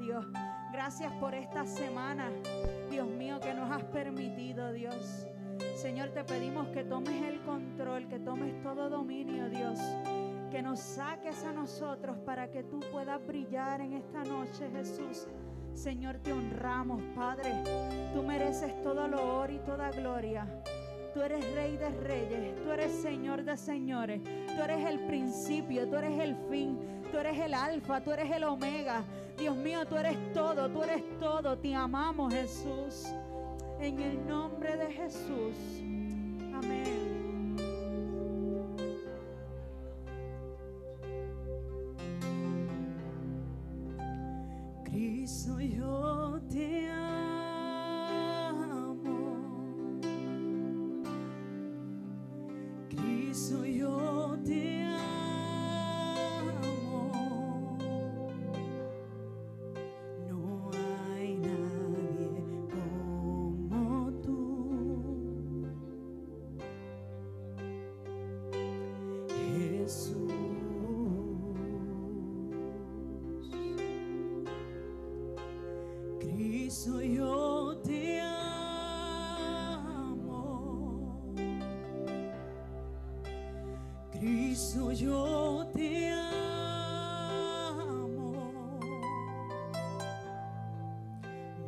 Dios. Gracias por esta semana, Dios mío, que nos has permitido, Dios. Señor, te pedimos que tomes el control, que tomes todo dominio, Dios. Que nos saques a nosotros para que tú puedas brillar en esta noche, Jesús. Señor, te honramos, Padre. Tú mereces todo loor y toda gloria. Tú eres Rey de reyes, tú eres Señor de señores. Tú eres el principio, tú eres el fin. Tú eres el alfa, tú eres el omega. Dios mío, tú eres todo, tú eres todo. Te amamos, Jesús. En el nombre de Jesús. Amén. Cristo, yo te amo. Cristo, yo te amo. No hay nadie como tú, Jesús. Cristo, yo te amo. Cristo, yo te amo.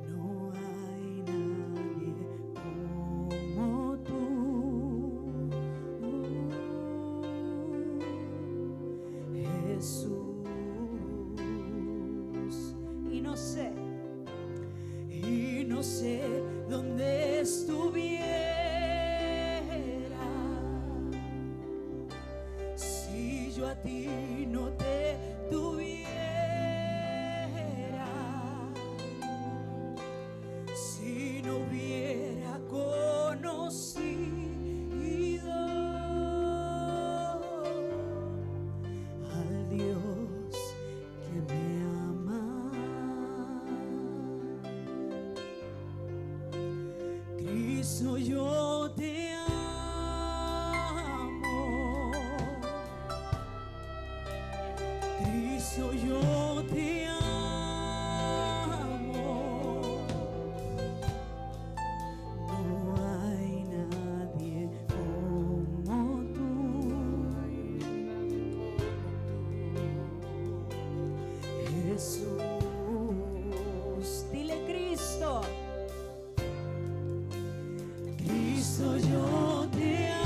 No hay nadie como tú, Jesús. Y no sé dónde estuviera si yo a ti no te tuviera, si no hubiera conocido al Dios que me ama. Cristo, yo te amo. Cristo, yo te amo. No hay nadie como tú, Jesús. Dile, Cristo. Cristo, yo te amo.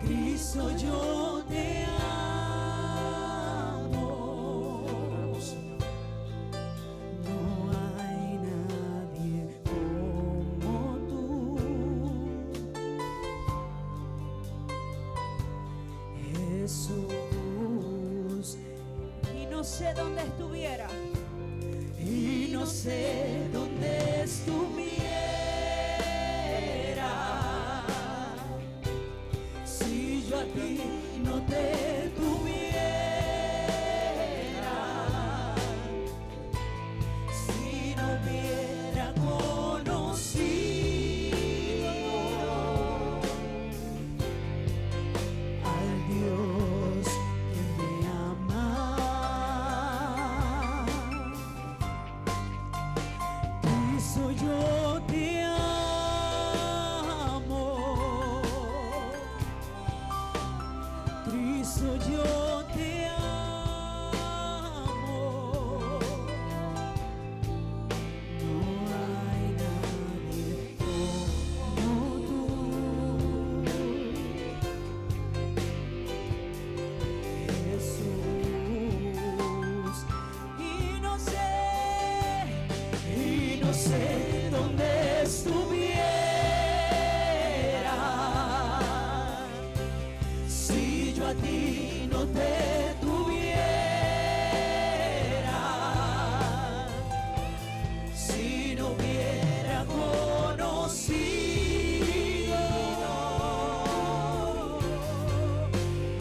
Cristo, yo te amo. No hay nadie como tú, Jesús. Y no sé dónde estuviera. Y no sé dónde estuviera si yo a ti no te tuviera, si no hubiera conocido al Dios que me ama. Yo te amo. Cristo, yo te amo. No hay nadie como tú, Jesús. Y no sé dónde estuviera si yo a ti no te tuviera, si no hubiera conocido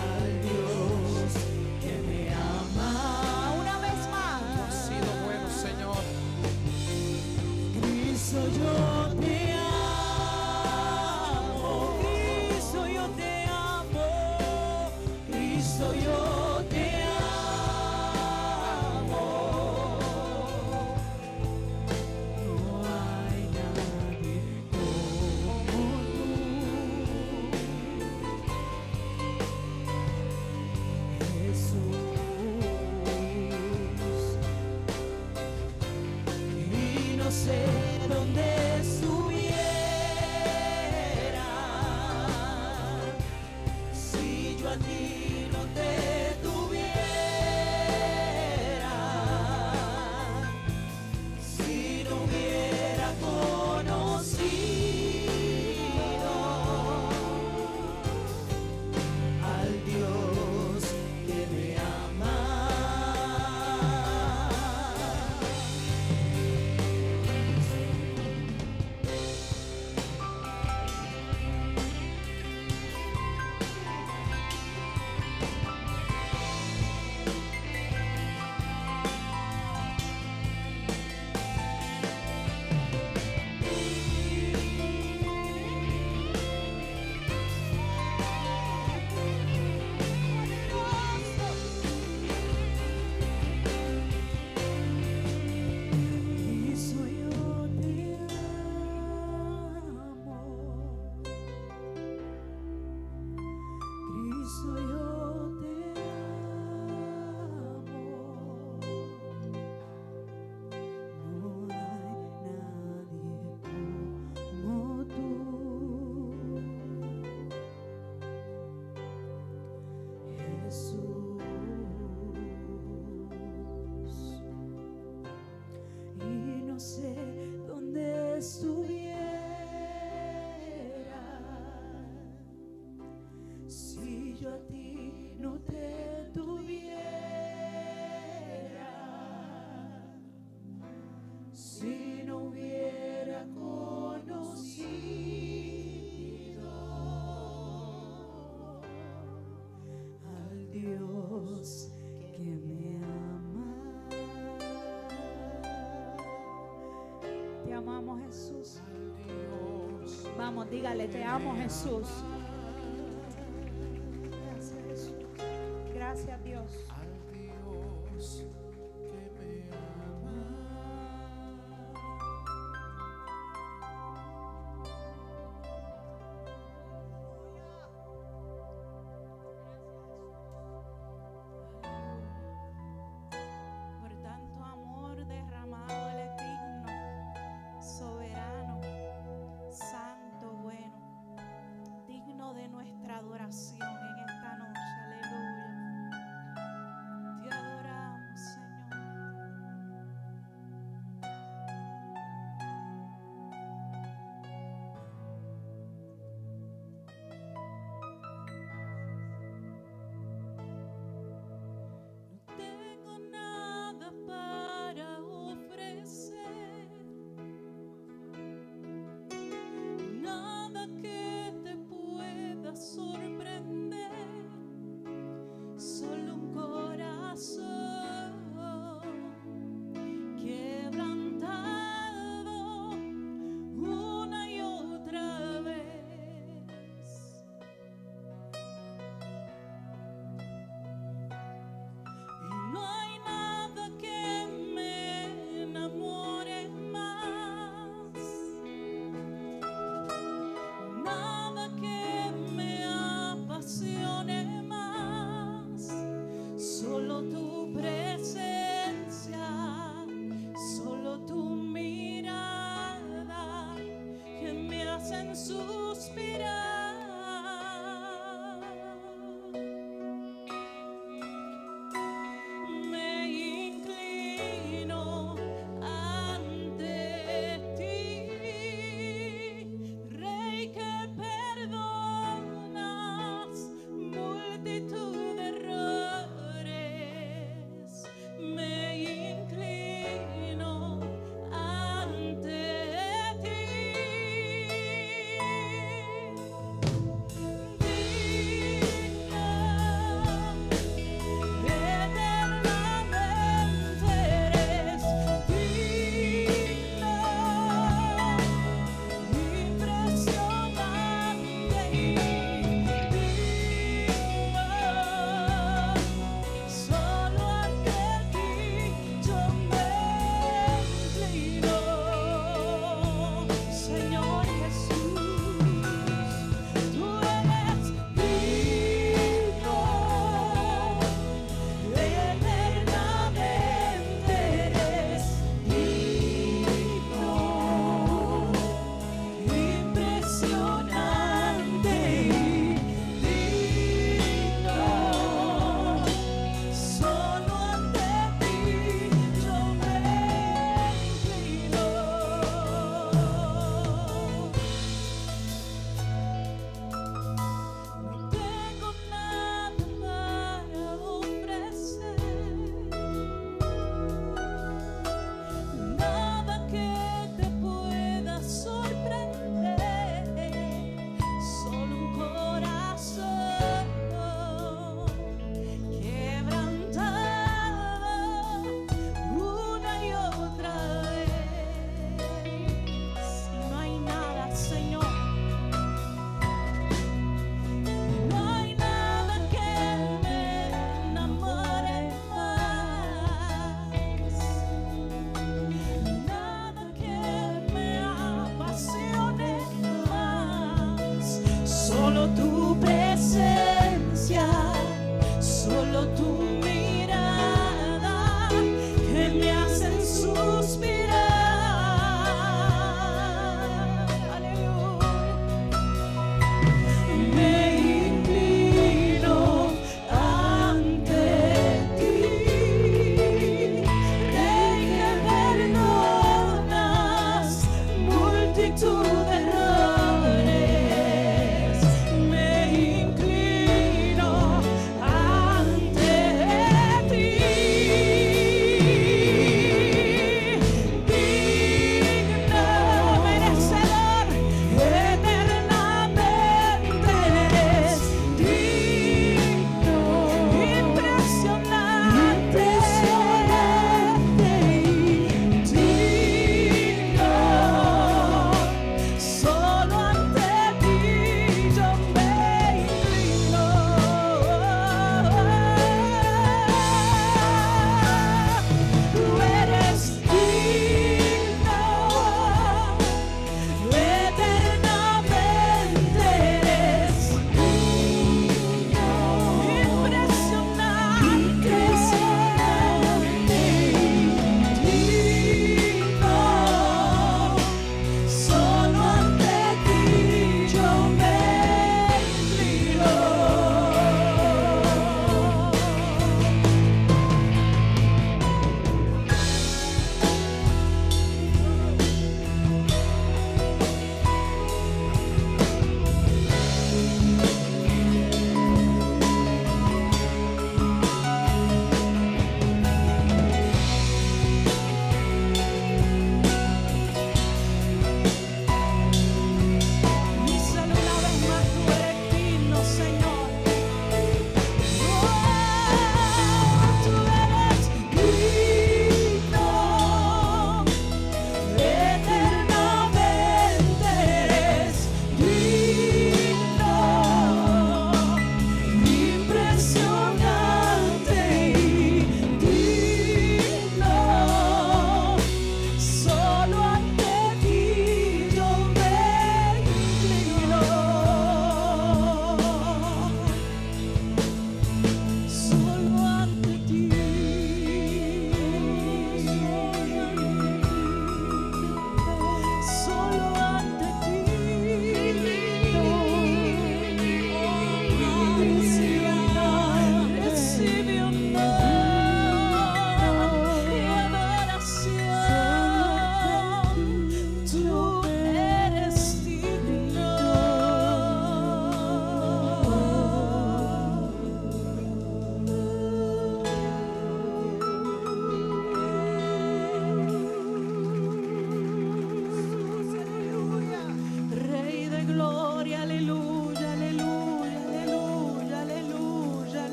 al Dios que me ama. Una vez más. Tú has sido bueno, Señor. Cristo, yo te amo. Cristo, yo te amo. Cristo, yo Y no sé dónde estuviera si yo a ti no te tuviera, si no hubiera conocido al Dios que me ama. Cristo, yo te amo. Cristo, yo te amo. No hay nadie como tú. Jesús. Y no sé dónde estuviera si yo a ti no te tuviera, si no hubiera conocido al Dios que me ama. Te amamos, Jesús. Vamos, dígale, te amo, Jesús. Gracias, Jesús. Gracias, Dios. Al Dios que me ama. Por tanto amor derramado, Él es digno, soberano, santo, bueno, digno de nuestra adoración en esta noche. Aleluya. Te adoramos, Señor.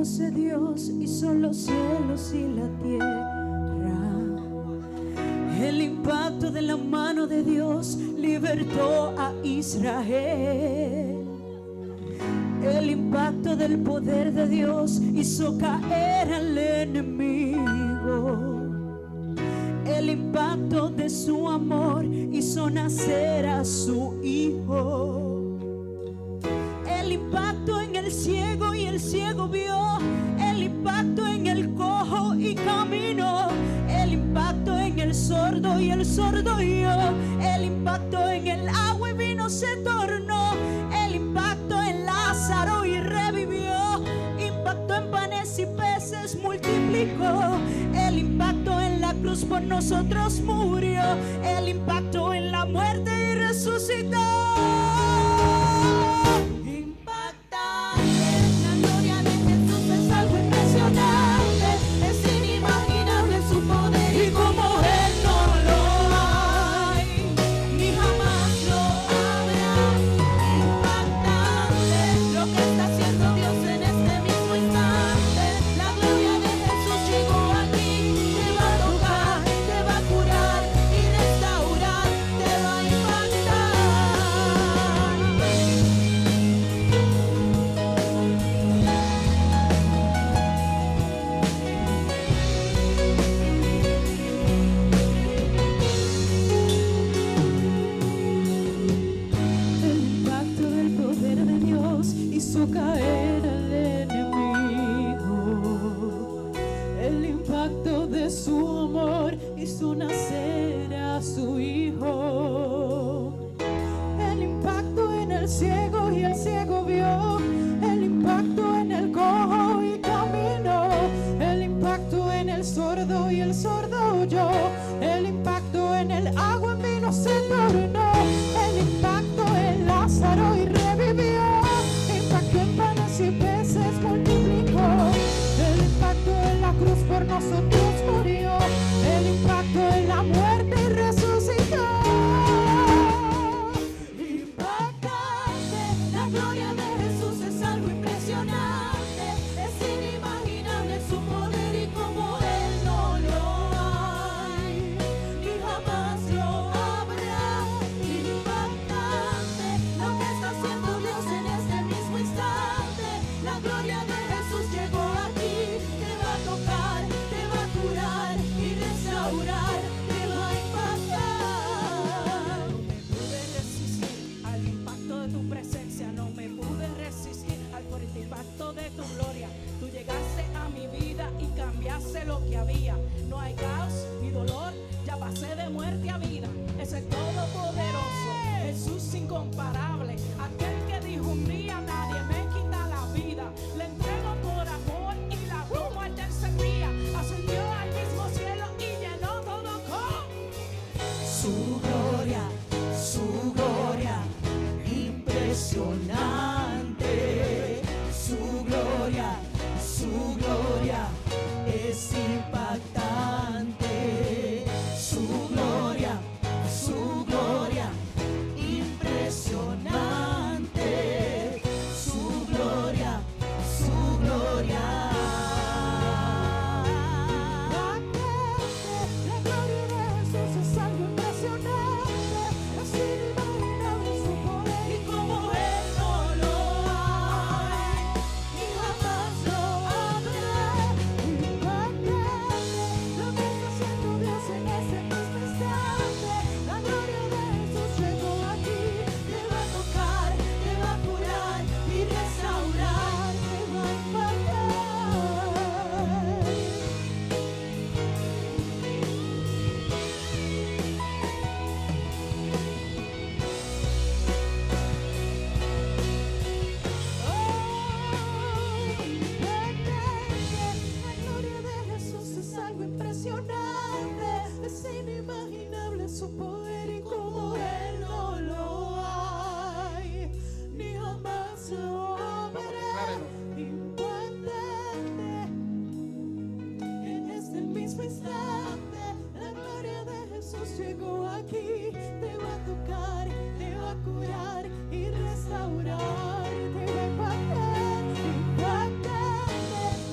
conoce Dios hizo los cielos y la tierra. El impacto de la mano de Dios libertó a Israel. El impacto del poder de Dios hizo caer al enemigo. El impacto de su amor hizo nacer a su hijo. El impacto en el ciego y el ciego vio. El impacto en el cojo y caminó. El impacto en el sordo y el sordo oyó. El impacto en el agua y vino se tornó. El impacto en Lázaro y revivió. Impacto en panes y peces multiplicó. El impacto en la cruz por nosotros murió. El impacto en la muerte y resucitó. Hizo caer al enemigo. El impacto de su amor hizo nacer a su hijo. El impacto en el ciego y el ciego vio. El impacto en el cojo y caminó. El impacto en el sordo y el sordo oyó. El impacto en el agua en vino se tornó. El impacto en Lázaro y revivió. Y peces multiplicó. El impacto en la cruz por nosotros murió. El impacto en la muerte y resucitó. Impactante, la gloria de Jesús es algo impresionante. Es inimaginable su poder y como Él no lo hay, ni jamás lo habrá. Impactante, lo que está haciendo Dios en este mismo instante. La gloria de Jesús llegó aquí, te va a tocar, te va a curar y restaurar, te va a impactar. No me pude resistir al impacto de tu presencia, no me pude resistir al fuerte impacto de tu gloria. Tú llegaste a mi vida y cambiaste lo que había. No hay caos ni dolor, ya pasé de muerte a vida. Es el Todopoderoso, Jesús incomparable, aquel que dijo un día nadie me quita la vida. Le entrego por amor y la tomo al tercer día. Ascendió al mismo cielo y llenó todo con Su gloria, impresionante. Su gloria es impactante. Su gloria, impresionante. Su gloria. La gloria de Jesús es algo impresionante. Es inimaginable su poder y como Él no lo hay, ni jamás lo habrá. Impactante, lo que está haciendo Dios en ese mismo instante. La gloria de Jesús llegó aquí, te va a tocar, te va a curar y restaurar, te va a impactar. La gloria de Jesús es algo impresionante. Es inimaginable su poder y como Él no lo hay, ni jamás lo habrá. Impactante, en este mismo instante, la gloria de Jesús llegó aquí. Te va a tocar, te va a curar y restaurar, te va a impactar. Impactante,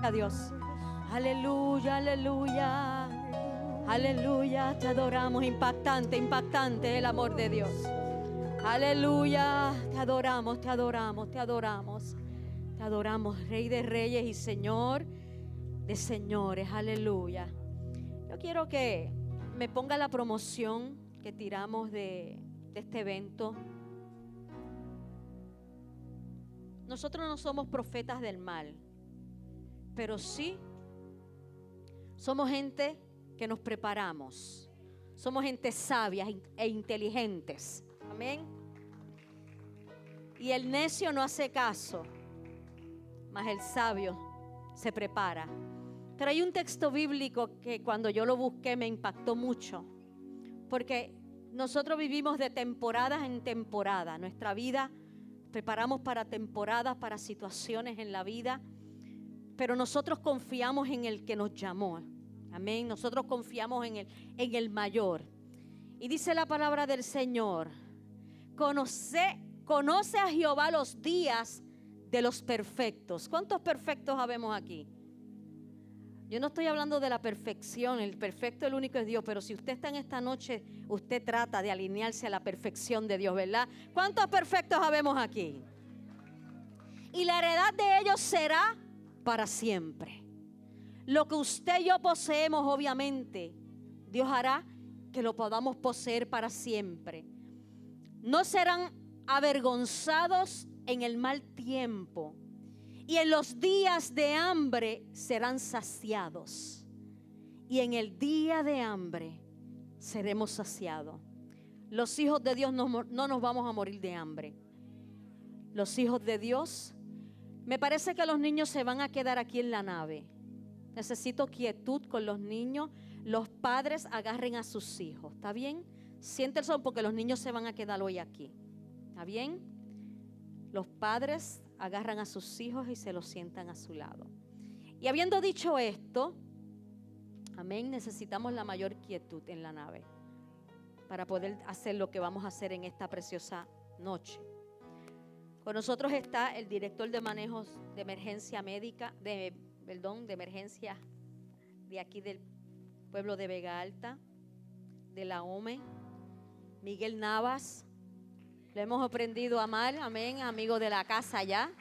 a Dios. Aleluya, aleluya. Aleluya, te adoramos. Impactante, impactante el amor de Dios. Aleluya, te adoramos, te adoramos, te adoramos. Te adoramos, Rey de Reyes y Señor de Señores. Aleluya. Yo quiero que me ponga la promoción que tiramos de este evento. Nosotros no somos profetas del mal, pero sí somos gente que nos preparamos. Somos gente sabia e inteligentes. Amén. Y el necio no hace caso, mas el sabio se prepara. Pero hay un texto bíblico que cuando yo lo busqué me impactó mucho, porque nosotros vivimos de temporadas en temporada. Nuestra vida preparamos para temporadas, para situaciones en la vida, pero nosotros confiamos en el que nos llamó. Amén. Nosotros confiamos en el mayor. Y dice la palabra del Señor: conoce a Jehová los días de los perfectos. ¿Cuántos perfectos habemos aquí? Yo no estoy hablando de la perfección. El perfecto, el único es Dios. Pero si usted está en esta noche, usted trata de alinearse a la perfección de Dios, ¿verdad? ¿Cuántos perfectos habemos aquí? Y la heredad de ellos será para siempre. Lo que usted y yo poseemos, obviamente, Dios hará que lo podamos poseer para siempre. No serán avergonzados en el mal tiempo, y en los días de hambre serán saciados. Y en el día de hambre seremos saciados. Los hijos de Dios no nos vamos a morir de hambre. Los hijos de Dios, me parece que los niños se van a quedar aquí en la nave. Necesito quietud con los niños. Los padres agarren a sus hijos. ¿Está bien? Siéntense porque los niños se van a quedar hoy aquí. ¿Está bien? Los padres agarran a sus hijos y se los sientan a su lado. Y habiendo dicho esto, amén, necesitamos la mayor quietud en la nave para poder hacer lo que vamos a hacer en esta preciosa noche. Con nosotros está el director de manejos de emergencia médica, de emergencia de aquí del pueblo de Vega Alta, de la OME, Miguel Navas. Lo hemos aprendido a amar, amén, amigo de la casa ya.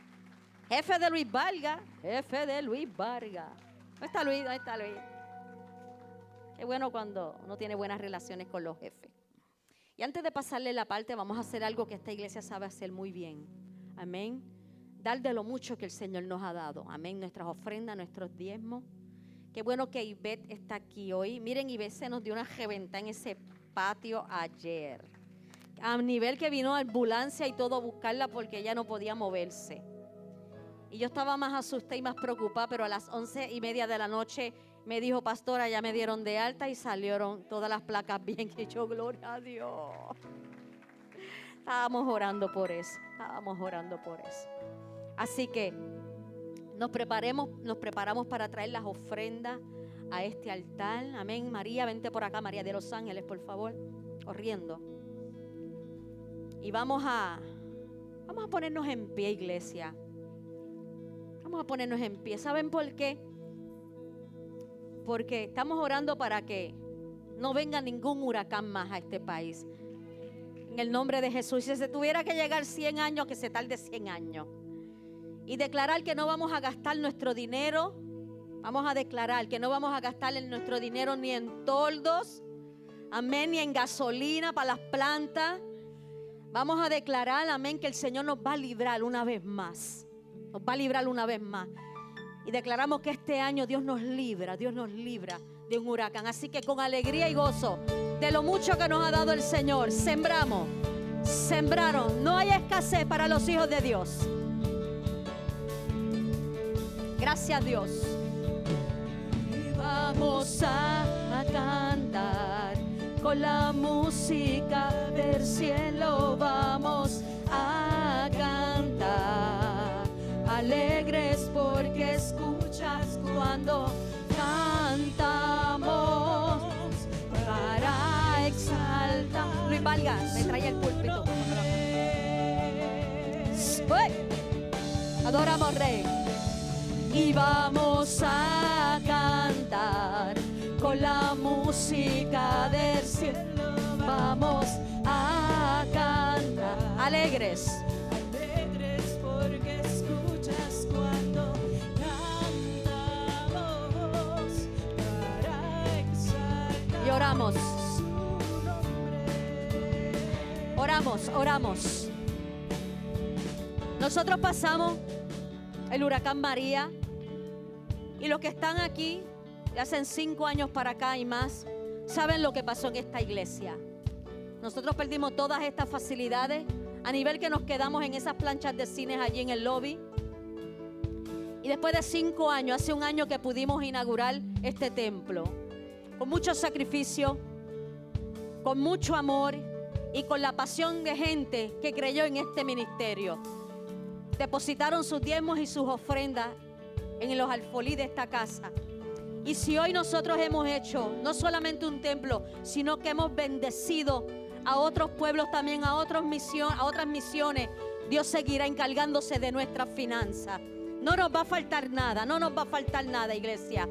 Jefe de Luis Vargas, jefe de Luis Vargas. ¿Dónde está Luis? ¿Dónde está Luis? Qué bueno cuando uno tiene buenas relaciones con los jefes. Y antes de pasarle la parte, vamos a hacer algo que esta iglesia sabe hacer muy bien. Amén. Dar de lo mucho que el Señor nos ha dado. Amén. Nuestras ofrendas, nuestros diezmos. Qué bueno que Ivette está aquí hoy. Miren, Ivette se nos dio una reventada en ese patio ayer. A nivel que vino ambulancia y todo a buscarla porque ella no podía moverse. Y yo estaba más asustada y más preocupada, pero a las 11:30 de la noche me dijo: pastora, ya me dieron de alta y salieron todas las placas bien. Que yo, gloria a Dios. Estábamos orando por eso. Así que nos preparamos para traer las ofrendas a este altar. Amén. María, vente por acá, María de los Ángeles, por favor, corriendo. Y vamos a ponernos en pie, iglesia. Vamos a ponernos en pie. ¿Saben por qué? Porque estamos orando para que no venga ningún huracán más a este país. En el nombre de Jesús. Si se tuviera que llegar 100 años, que se tarde 100 años. Y declarar que no vamos a gastar nuestro dinero. Vamos a declarar que no vamos a gastar nuestro dinero ni en toldos. Amén, ni en gasolina para las plantas. Vamos a declarar, amén, que el Señor nos va a librar una vez más. Nos va a librar una vez más. Y declaramos que este año Dios nos libra de un huracán. Así que con alegría y gozo de lo mucho que nos ha dado el Señor, sembraron. No hay escasez para los hijos de Dios. Gracias, Dios. Y vamos a cantar. Con la música del cielo vamos a cantar. Alegres porque escuchas cuando cantamos. Para exaltar. Luis Vargas, me trae el púlpito. ¡Uy! Adoramos, Rey. y vamos a cantar con la música del cielo. Vamos a cantar alegres. Alegres porque escuchas cuando cantamos para exaltar Y oramos. su nombre. Oramos. Nosotros pasamos el huracán María y los que están aquí de hace 5 años para acá y más saben lo que pasó en esta iglesia. Nosotros perdimos todas estas facilidades a nivel que nos quedamos en esas planchas de cines allí en el lobby. Y después de 5 años, hace un año que pudimos inaugurar este templo con mucho sacrificio, con mucho amor y con la pasión de gente que creyó en este ministerio. Depositaron sus diezmos y sus ofrendas en los alfolí de esta casa. Y si hoy nosotros hemos hecho no solamente un templo, sino que hemos bendecido a otros pueblos también, a otras misiones, Dios seguirá encargándose de nuestras finanzas. No nos va a faltar nada, iglesia.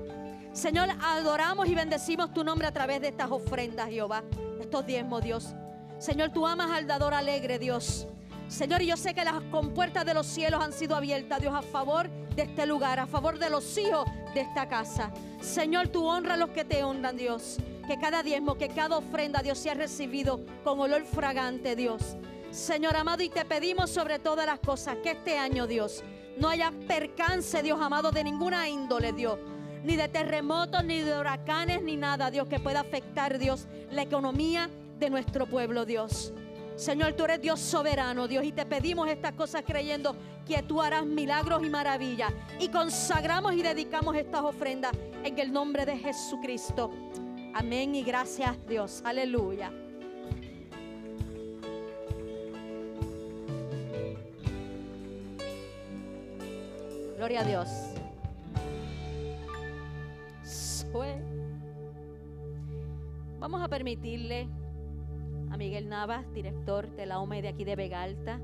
Señor, adoramos y bendecimos tu nombre a través de estas ofrendas, Jehová, estos diezmos, Dios. Señor, tú amas al dador alegre, Dios. Señor, y yo sé que las compuertas de los cielos han sido abiertas, Dios, a favor de este lugar, a favor de los hijos de esta casa. Señor, tú honra a los que te honran, Dios. Que cada diezmo, que cada ofrenda, Dios, sea recibido con olor fragante, Dios. Señor amado, y te pedimos sobre todas las cosas que este año, Dios, no haya percance, Dios amado, de ninguna índole, Dios. Ni de terremotos, ni de huracanes, ni nada, Dios, que pueda afectar, Dios, la economía de nuestro pueblo, Dios. Señor, tú eres Dios soberano, Dios, y te pedimos estas cosas creyendo que tú harás milagros y maravillas. Y consagramos y dedicamos estas ofrendas en el nombre de Jesucristo. Amén y gracias, Dios. Aleluya. Gloria a Dios. Vamos a permitirle a Miguel Navas, director de la OME de aquí de Vega Alta.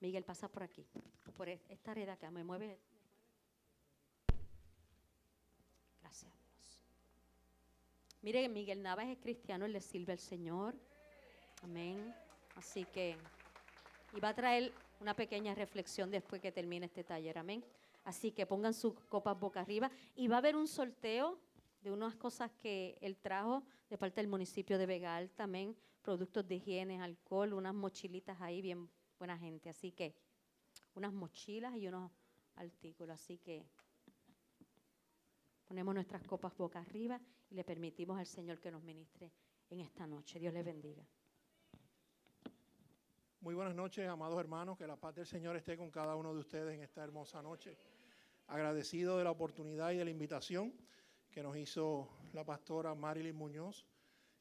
Miguel, pasa por aquí, por esta red acá, me mueve. Gracias, Dios. Mire, Miguel Navas es cristiano, él le sirve al Señor. Amén. Así que, y va a traer una pequeña reflexión después que termine este taller. Amén. Así que pongan sus copas boca arriba y va a haber un sorteo de unas cosas que él trajo de parte del municipio de Vega Alta, amén, productos de higiene, alcohol, unas mochilitas ahí, bien buena gente, así que unas mochilas y unos artículos, así que ponemos nuestras copas boca arriba y le permitimos al Señor que nos ministre en esta noche. Dios les bendiga. Muy buenas noches, amados hermanos, que la paz del Señor esté con cada uno de ustedes en esta hermosa noche. Agradecido de la oportunidad y de la invitación que nos hizo la pastora Marilyn Muñoz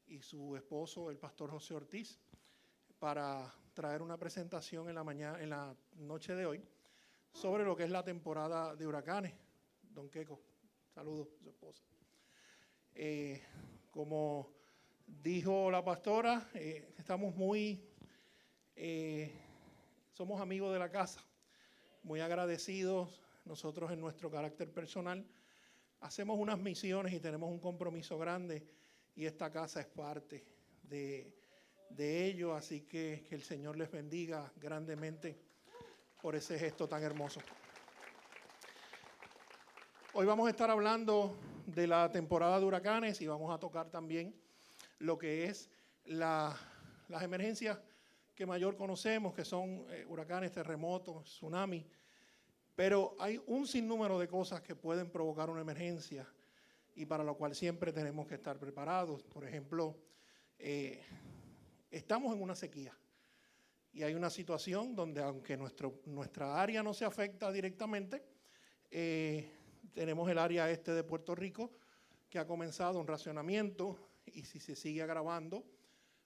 y su esposo, el pastor José Ortiz, para traer una presentación en la noche de hoy sobre lo que es la temporada de huracanes. Don Queco, saludos a su esposa. Como dijo la pastora, estamos somos amigos de la casa, muy agradecidos. Nosotros en nuestro carácter personal hacemos unas misiones y tenemos un compromiso grande y esta casa es parte de ello, así que el Señor les bendiga grandemente por ese gesto tan hermoso. Hoy vamos a estar hablando de la temporada de huracanes y vamos a tocar también lo que es las emergencias que mayor conocemos, que son huracanes, terremotos, tsunamis. Pero hay un sinnúmero de cosas que pueden provocar una emergencia y para lo cual siempre tenemos que estar preparados. Por ejemplo, estamos en una sequía y hay una situación donde, aunque nuestra área no se afecta directamente, tenemos el área este de Puerto Rico que ha comenzado un racionamiento y si se sigue agravando,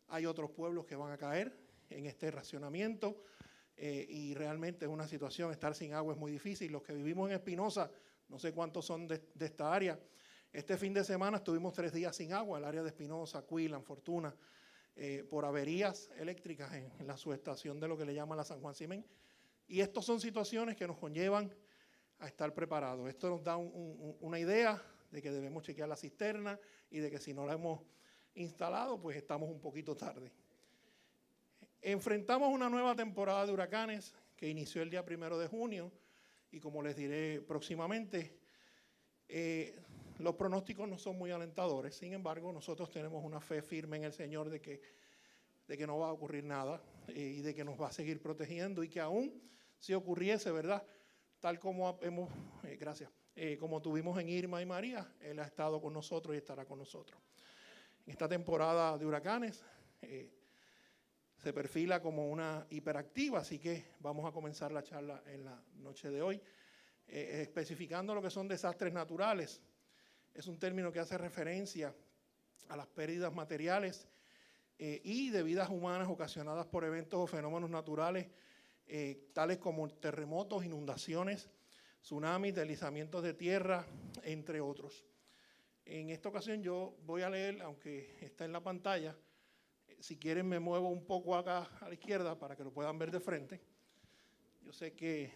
hay otros pueblos que van a caer en este racionamiento. Y realmente es una situación, estar sin agua es muy difícil. Los que vivimos en Espinosa, no sé cuántos son de esta área, este fin de semana estuvimos 3 días sin agua, el área de Espinosa, Cuilan, Fortuna, por averías eléctricas en la subestación de lo que le llaman la San Juan Cimén. Y estas son situaciones que nos conllevan a estar preparados. Esto nos da una idea de que debemos chequear la cisterna y de que si no la hemos instalado, pues estamos un poquito tarde. Enfrentamos una nueva temporada de huracanes que inició el día 1 de junio y como les diré próximamente, los pronósticos no son muy alentadores. Sin embargo, nosotros tenemos una fe firme en el Señor de que no va a ocurrir nada y de que nos va a seguir protegiendo y que aún si ocurriese, ¿verdad? Tal como como tuvimos en Irma y María, Él ha estado con nosotros y estará con nosotros. En esta temporada de huracanes se perfila como una hiperactiva, así que vamos a comenzar la charla en la noche de hoy, especificando lo que son desastres naturales. Es un término que hace referencia a las pérdidas materiales y de vidas humanas ocasionadas por eventos o fenómenos naturales, tales como terremotos, inundaciones, tsunamis, deslizamientos de tierra, entre otros. En esta ocasión yo voy a leer, aunque está en la pantalla, si quieren me muevo un poco acá a la izquierda para que lo puedan ver de frente. Yo sé que,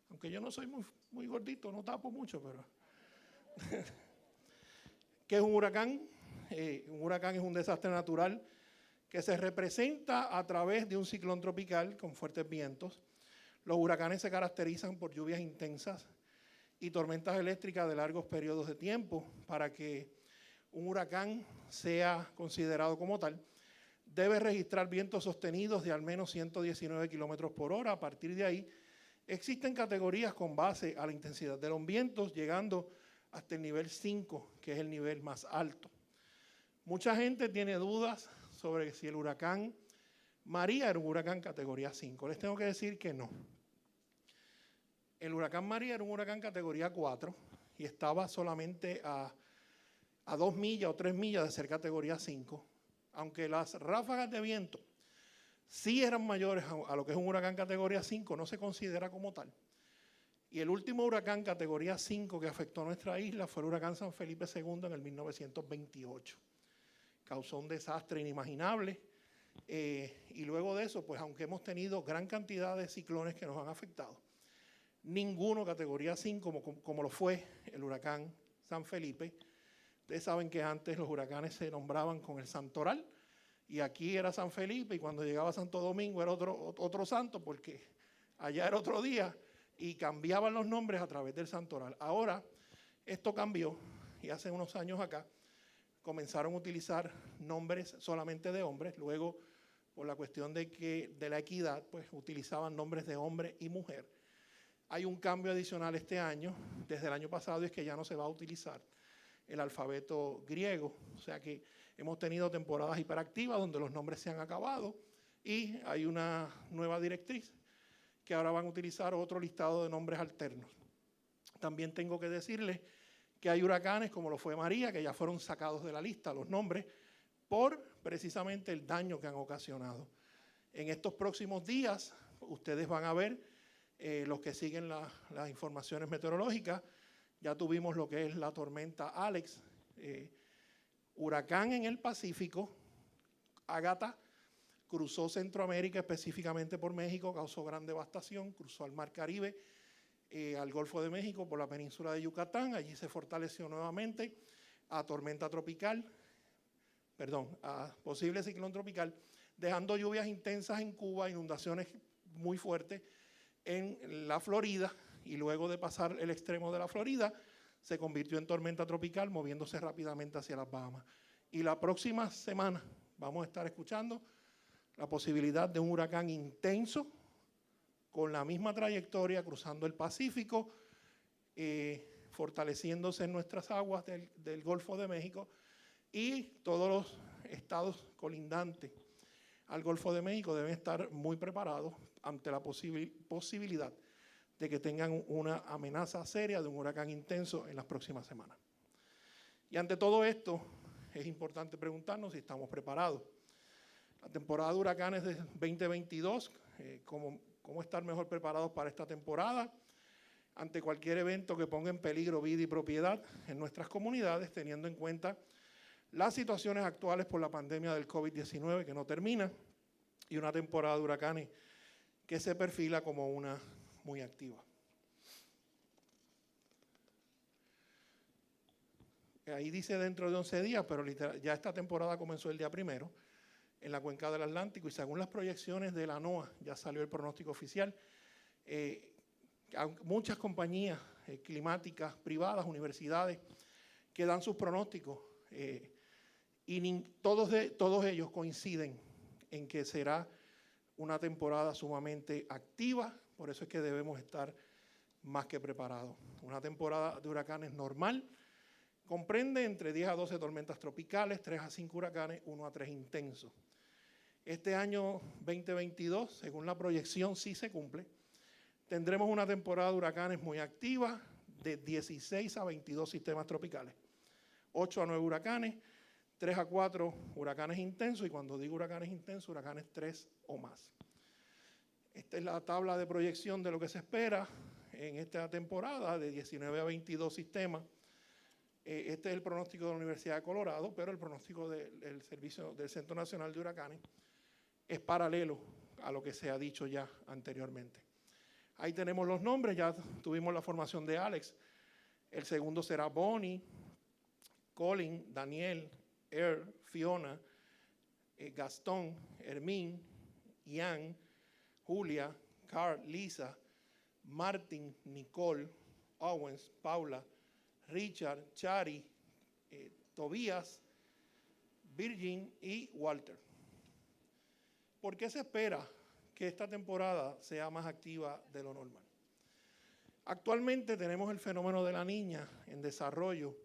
aunque yo no soy muy gordito, no tapo mucho, pero... ¿Qué es un huracán? Un huracán es un desastre natural que se representa a través de un ciclón tropical con fuertes vientos. Los huracanes se caracterizan por lluvias intensas y tormentas eléctricas de largos periodos de tiempo. Para que un huracán sea considerado como tal, debe registrar vientos sostenidos de al menos 119 kilómetros por hora. A partir de ahí, existen categorías con base a la intensidad de los vientos, llegando hasta el nivel 5, que es el nivel más alto. Mucha gente tiene dudas sobre si el huracán María era un huracán categoría 5. Les tengo que decir que no. El huracán María era un huracán categoría 4 y estaba solamente a 2 millas o 3 millas de ser categoría 5. Aunque las ráfagas de viento sí eran mayores a lo que es un huracán categoría 5, no se considera como tal. Y el último huracán categoría 5 que afectó a nuestra isla fue el huracán San Felipe II en el 1928. Causó un desastre inimaginable. Y luego de eso, pues aunque hemos tenido gran cantidad de ciclones que nos han afectado, ninguno categoría 5 como lo fue el huracán San Felipe. Ustedes saben que antes los huracanes se nombraban con el santoral y aquí era San Felipe y cuando llegaba a Santo Domingo era otro santo porque allá era otro día y cambiaban los nombres a través del santoral. Ahora esto cambió y hace unos años acá comenzaron a utilizar nombres solamente de hombres, luego por la cuestión de la equidad, pues utilizaban nombres de hombre y mujer. Hay un cambio adicional este año, desde el año pasado, y es que ya no se va a utilizar el alfabeto griego, o sea que hemos tenido temporadas hiperactivas donde los nombres se han acabado y hay una nueva directriz que ahora van a utilizar otro listado de nombres alternos. También tengo que decirles que hay huracanes como lo fue María, que ya fueron sacados de la lista los nombres por precisamente el daño que han ocasionado. En estos próximos días ustedes van a ver, los que siguen las informaciones meteorológicas, ya tuvimos lo que es la tormenta Alex, huracán en el Pacífico. Ágata cruzó Centroamérica, específicamente por México, causó gran devastación, cruzó al Mar Caribe, al Golfo de México por la península de Yucatán, allí se fortaleció nuevamente a tormenta tropical, a posible ciclón tropical, dejando lluvias intensas en Cuba, inundaciones muy fuertes en la Florida, y luego de pasar el extremo de la Florida, se convirtió en tormenta tropical, moviéndose rápidamente hacia las Bahamas. Y la próxima semana vamos a estar escuchando la posibilidad de un huracán intenso, con la misma trayectoria, cruzando el Pacífico, fortaleciéndose en nuestras aguas del Golfo de México, y todos los estados colindantes al Golfo de México deben estar muy preparados ante la posibilidad de que tengan una amenaza seria de un huracán intenso en las próximas semanas. Y ante todo esto, es importante preguntarnos si estamos preparados. La temporada de huracanes de 2022, ¿cómo estar mejor preparados para esta temporada? Ante cualquier evento que ponga en peligro vida y propiedad en nuestras comunidades, teniendo en cuenta las situaciones actuales por la pandemia del COVID-19 que no termina y una temporada de huracanes que se perfila como una muy activa. Ahí dice dentro de 11 días, pero ya esta temporada comenzó el día 1 en la cuenca del Atlántico, y según las proyecciones de la NOAA, ya salió el pronóstico oficial. Muchas compañías climáticas privadas, universidades, que dan sus pronósticos, y todos ellos coinciden en que será una temporada sumamente activa. Por eso es que debemos estar más que preparados. Una temporada de huracanes normal comprende entre 10 a 12 tormentas tropicales, 3 a 5 huracanes, 1 a 3 intensos. Este año 2022, según la proyección, sí se cumple. Tendremos una temporada de huracanes muy activa, de 16 a 22 sistemas tropicales, 8 a 9 huracanes, 3 a 4 huracanes intensos, y cuando digo huracanes intensos, huracanes 3 o más. Esta es la tabla de proyección de lo que se espera en esta temporada, de 19 a 22 sistemas. Este es el pronóstico de la Universidad de Colorado, pero el pronóstico del Servicio del Centro Nacional de Huracanes es paralelo a lo que se ha dicho ya anteriormente. Ahí tenemos los nombres, ya tuvimos la formación de Alex. El segundo será Bonnie, Colin, Daniel, Fiona, Gastón, Hermín, Ian, Julia, Carl, Lisa, Martin, Nicole, Owens, Paula, Richard, Chari, Tobías, Virgin y Walter. ¿Por qué se espera que esta temporada sea más activa de lo normal? Actualmente tenemos el fenómeno de la niña en desarrollo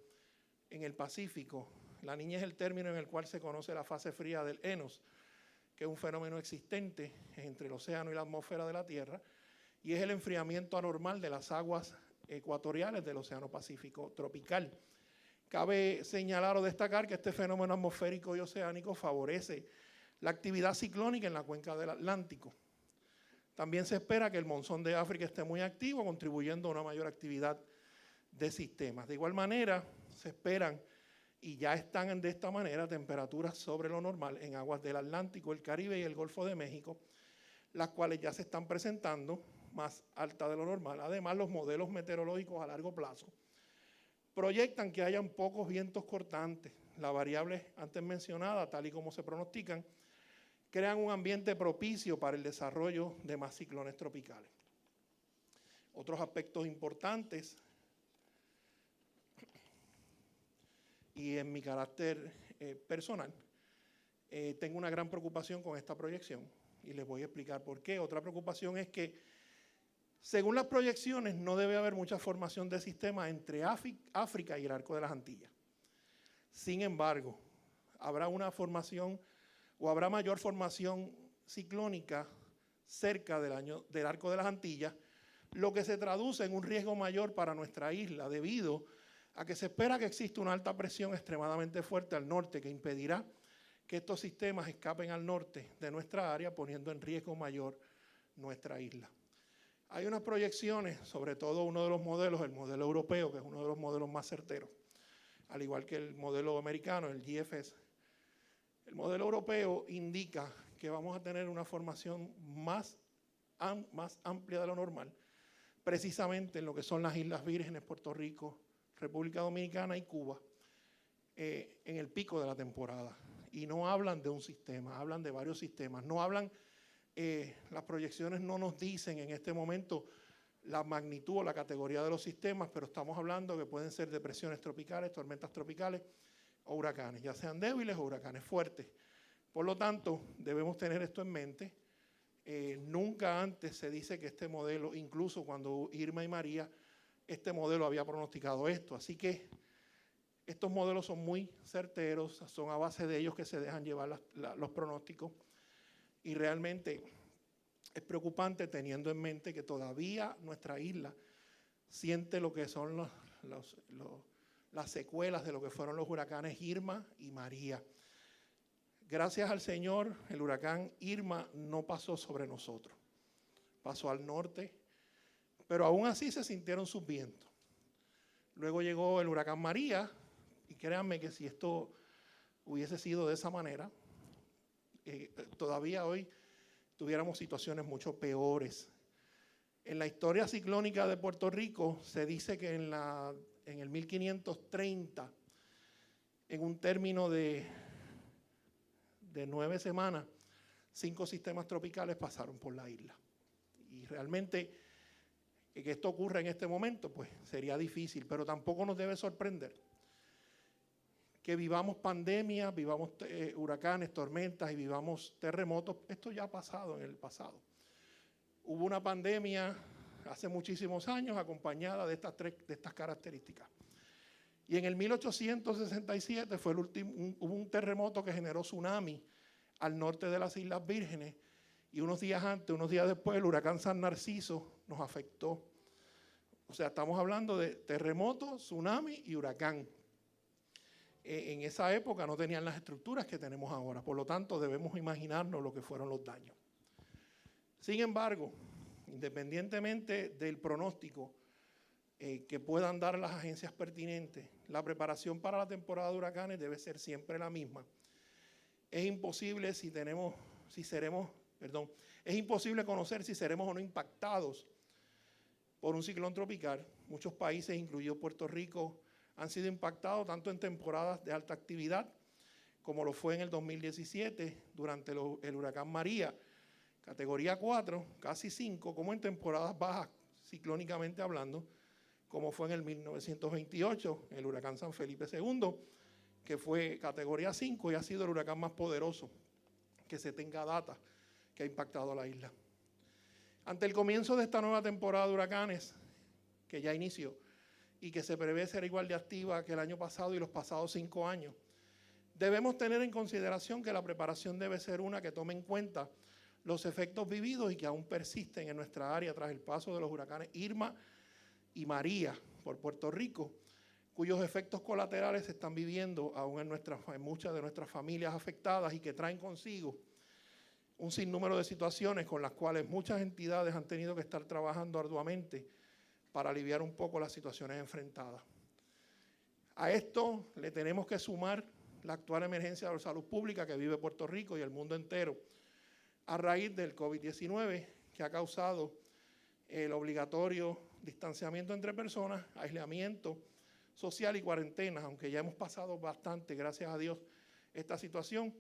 en el Pacífico. La niña es el término en el cual se conoce la fase fría del Enos, que es un fenómeno existente entre el océano y la atmósfera de la Tierra, y es el enfriamiento anormal de las aguas ecuatoriales del Océano Pacífico tropical. Cabe señalar o destacar que este fenómeno atmosférico y oceánico favorece la actividad ciclónica en la cuenca del Atlántico. También se espera que el monzón de África esté muy activo, contribuyendo a una mayor actividad de sistemas. De igual manera, se esperan, y ya están de esta manera, temperaturas sobre lo normal en aguas del Atlántico, el Caribe y el Golfo de México, las cuales ya se están presentando más alta de lo normal. Además, los modelos meteorológicos a largo plazo proyectan que hayan pocos vientos cortantes. Las variables antes mencionadas, tal y como se pronostican, crean un ambiente propicio para el desarrollo de más ciclones tropicales. Otros aspectos importantes, y en mi carácter personal, tengo una gran preocupación con esta proyección, y les voy a explicar por qué. Otra preocupación es que, según las proyecciones, no debe haber mucha formación de sistemas entre África y el Arco de las Antillas. Sin embargo, habrá una formación o habrá mayor formación ciclónica cerca del Arco de las Antillas, lo que se traduce en un riesgo mayor para nuestra isla, debido a que se espera que exista una alta presión extremadamente fuerte al norte que impedirá que estos sistemas escapen al norte de nuestra área, poniendo en riesgo mayor nuestra isla. Hay unas proyecciones, sobre todo uno de los modelos, el modelo europeo, que es uno de los modelos más certeros, al igual que el modelo americano, el GFS. El modelo europeo indica que vamos a tener una formación más amplia de lo normal, precisamente en lo que son las Islas Vírgenes, Puerto Rico, República Dominicana y Cuba, en el pico de la temporada. Y no hablan de un sistema, hablan de varios sistemas. No hablan, las proyecciones no nos dicen en este momento la magnitud o la categoría de los sistemas, pero estamos hablando que pueden ser depresiones tropicales, tormentas tropicales o huracanes, ya sean débiles o huracanes fuertes. Por lo tanto, debemos tener esto en mente. Nunca antes se dice que este modelo, incluso cuando Irma y María, este modelo había pronosticado esto. Así que estos modelos son muy certeros, son a base de ellos que se dejan llevar los pronósticos, y realmente es preocupante teniendo en mente que todavía nuestra isla siente lo que son las secuelas de lo que fueron los huracanes Irma y María. Gracias al Señor, el huracán Irma no pasó sobre nosotros, pasó al norte, pero aún así se sintieron sus vientos. Luego llegó el huracán María, y créanme que si esto hubiese sido de esa manera, todavía hoy tuviéramos situaciones mucho peores. En la historia ciclónica de Puerto Rico se dice que en el 1530, en un término de 9 semanas, 5 sistemas tropicales pasaron por la isla. Y realmente que esto ocurra en este momento, pues sería difícil, pero tampoco nos debe sorprender que vivamos pandemias, vivamos huracanes, tormentas y vivamos terremotos. Esto ya ha pasado en el pasado. Hubo una pandemia hace muchísimos años acompañada de estas características. Y en el 1867 hubo un terremoto que generó tsunami al norte de las Islas Vírgenes, y unos días después, el huracán San Narciso nos afectó. O sea, estamos hablando de terremoto, tsunami y huracán. En esa época no tenían las estructuras que tenemos ahora, por lo tanto debemos imaginarnos lo que fueron los daños. Sin embargo, independientemente del pronóstico que puedan dar las agencias pertinentes, la preparación para la temporada de huracanes debe ser siempre la misma. Es imposible es imposible conocer si seremos o no impactados por un ciclón tropical. Muchos países, incluido Puerto Rico, han sido impactados tanto en temporadas de alta actividad, como lo fue en el 2017 durante el huracán María, categoría 4, casi 5, como en temporadas bajas, ciclónicamente hablando, como fue en el 1928, el huracán San Felipe II, que fue categoría 5 y ha sido el huracán más poderoso que se tenga data que ha impactado a la isla. Ante el comienzo de esta nueva temporada de huracanes, que ya inició, y que se prevé ser igual de activa que el año pasado y los pasados 5 años, debemos tener en consideración que la preparación debe ser una que tome en cuenta los efectos vividos y que aún persisten en nuestra área tras el paso de los huracanes Irma y María por Puerto Rico, cuyos efectos colaterales se están viviendo aún en muchas de nuestras familias afectadas y que traen consigo un sinnúmero de situaciones con las cuales muchas entidades han tenido que estar trabajando arduamente para aliviar un poco las situaciones enfrentadas. A esto le tenemos que sumar la actual emergencia de salud pública que vive Puerto Rico y el mundo entero a raíz del COVID-19, que ha causado el obligatorio distanciamiento entre personas, aislamiento social y cuarentenas, aunque ya hemos pasado bastante, gracias a Dios, esta situación,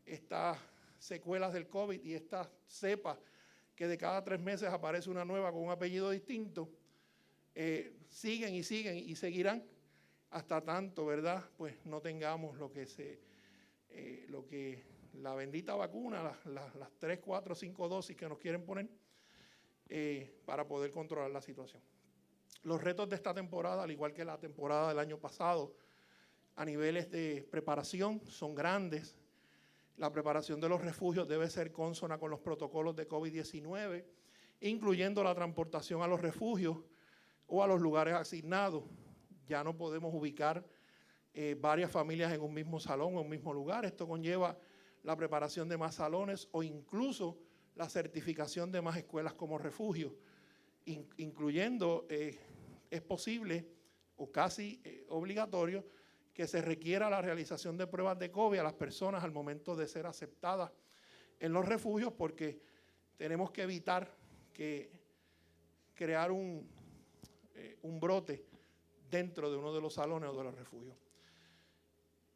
estas secuelas del COVID y estas cepas que de cada 3 meses aparece una nueva con un apellido distinto, siguen y seguirán hasta tanto, ¿verdad? Pues no tengamos lo que la bendita vacuna, las 3, 4, 5 dosis que nos quieren poner para poder controlar la situación. Los retos de esta temporada, al igual que la temporada del año pasado, a niveles de preparación son grandes. La preparación de los refugios debe ser consona con los protocolos de COVID-19, incluyendo la transportación a los refugios o a los lugares asignados. Ya no podemos ubicar varias familias en un mismo salón o en un mismo lugar. Esto conlleva la preparación de más salones o incluso la certificación de más escuelas como refugio, incluyendo, es posible o casi obligatorio que se requiera la realización de pruebas de COVID a las personas al momento de ser aceptadas en los refugios, porque tenemos que evitar crear un brote dentro de uno de los salones o de los refugios.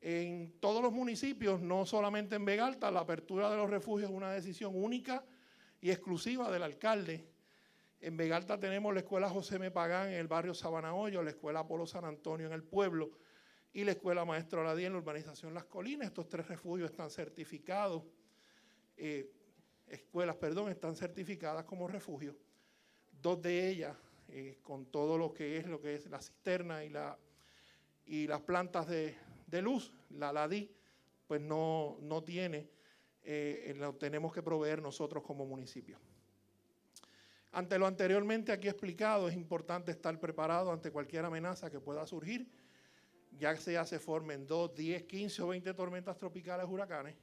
En todos los municipios, no solamente en Vega Alta, la apertura de los refugios es una decisión única y exclusiva del alcalde. En Vega Alta tenemos la escuela José M. Pagán en el barrio Sabana Hoyo, la escuela Apolo San Antonio en el pueblo y la escuela Maestro Aladí en la urbanización Las Colinas. Estos 3 refugios están certificados, están certificadas como refugios. 2 de ellas con todo lo que es la cisterna y las plantas de luz, la Aladí, pues no tiene, lo tenemos que proveer nosotros como municipio. Ante lo anteriormente aquí explicado, es importante estar preparado ante cualquier amenaza que pueda surgir, ya sea se formen 2, 10, 15 o 20 tormentas tropicales, huracanes.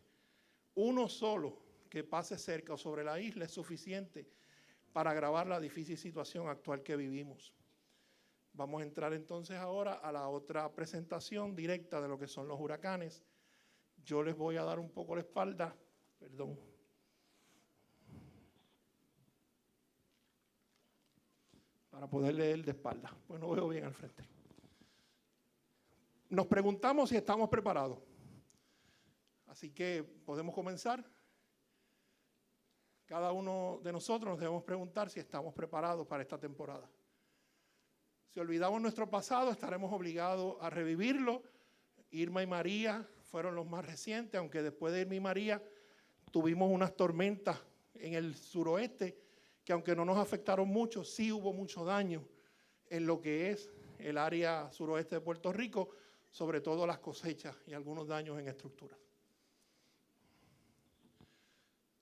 Uno solo que pase cerca o sobre la isla es suficiente para agravar la difícil situación actual que vivimos. Vamos a entrar entonces ahora a la otra presentación directa de lo que son los huracanes. Yo les voy a dar un poco la espalda, perdón. para poder leer de espalda, pues no veo bien al frente. Nos preguntamos si estamos preparados. Así que podemos comenzar. Cada uno de nosotros nos debemos preguntar si estamos preparados para esta temporada. Si olvidamos nuestro pasado, estaremos obligados a revivirlo. Irma y María fueron los más recientes, aunque después de Irma y María tuvimos unas tormentas en el suroeste que, aunque no nos afectaron mucho, sí hubo mucho daño en lo que es el área suroeste de Puerto Rico, sobre todo las cosechas y algunos daños en estructuras.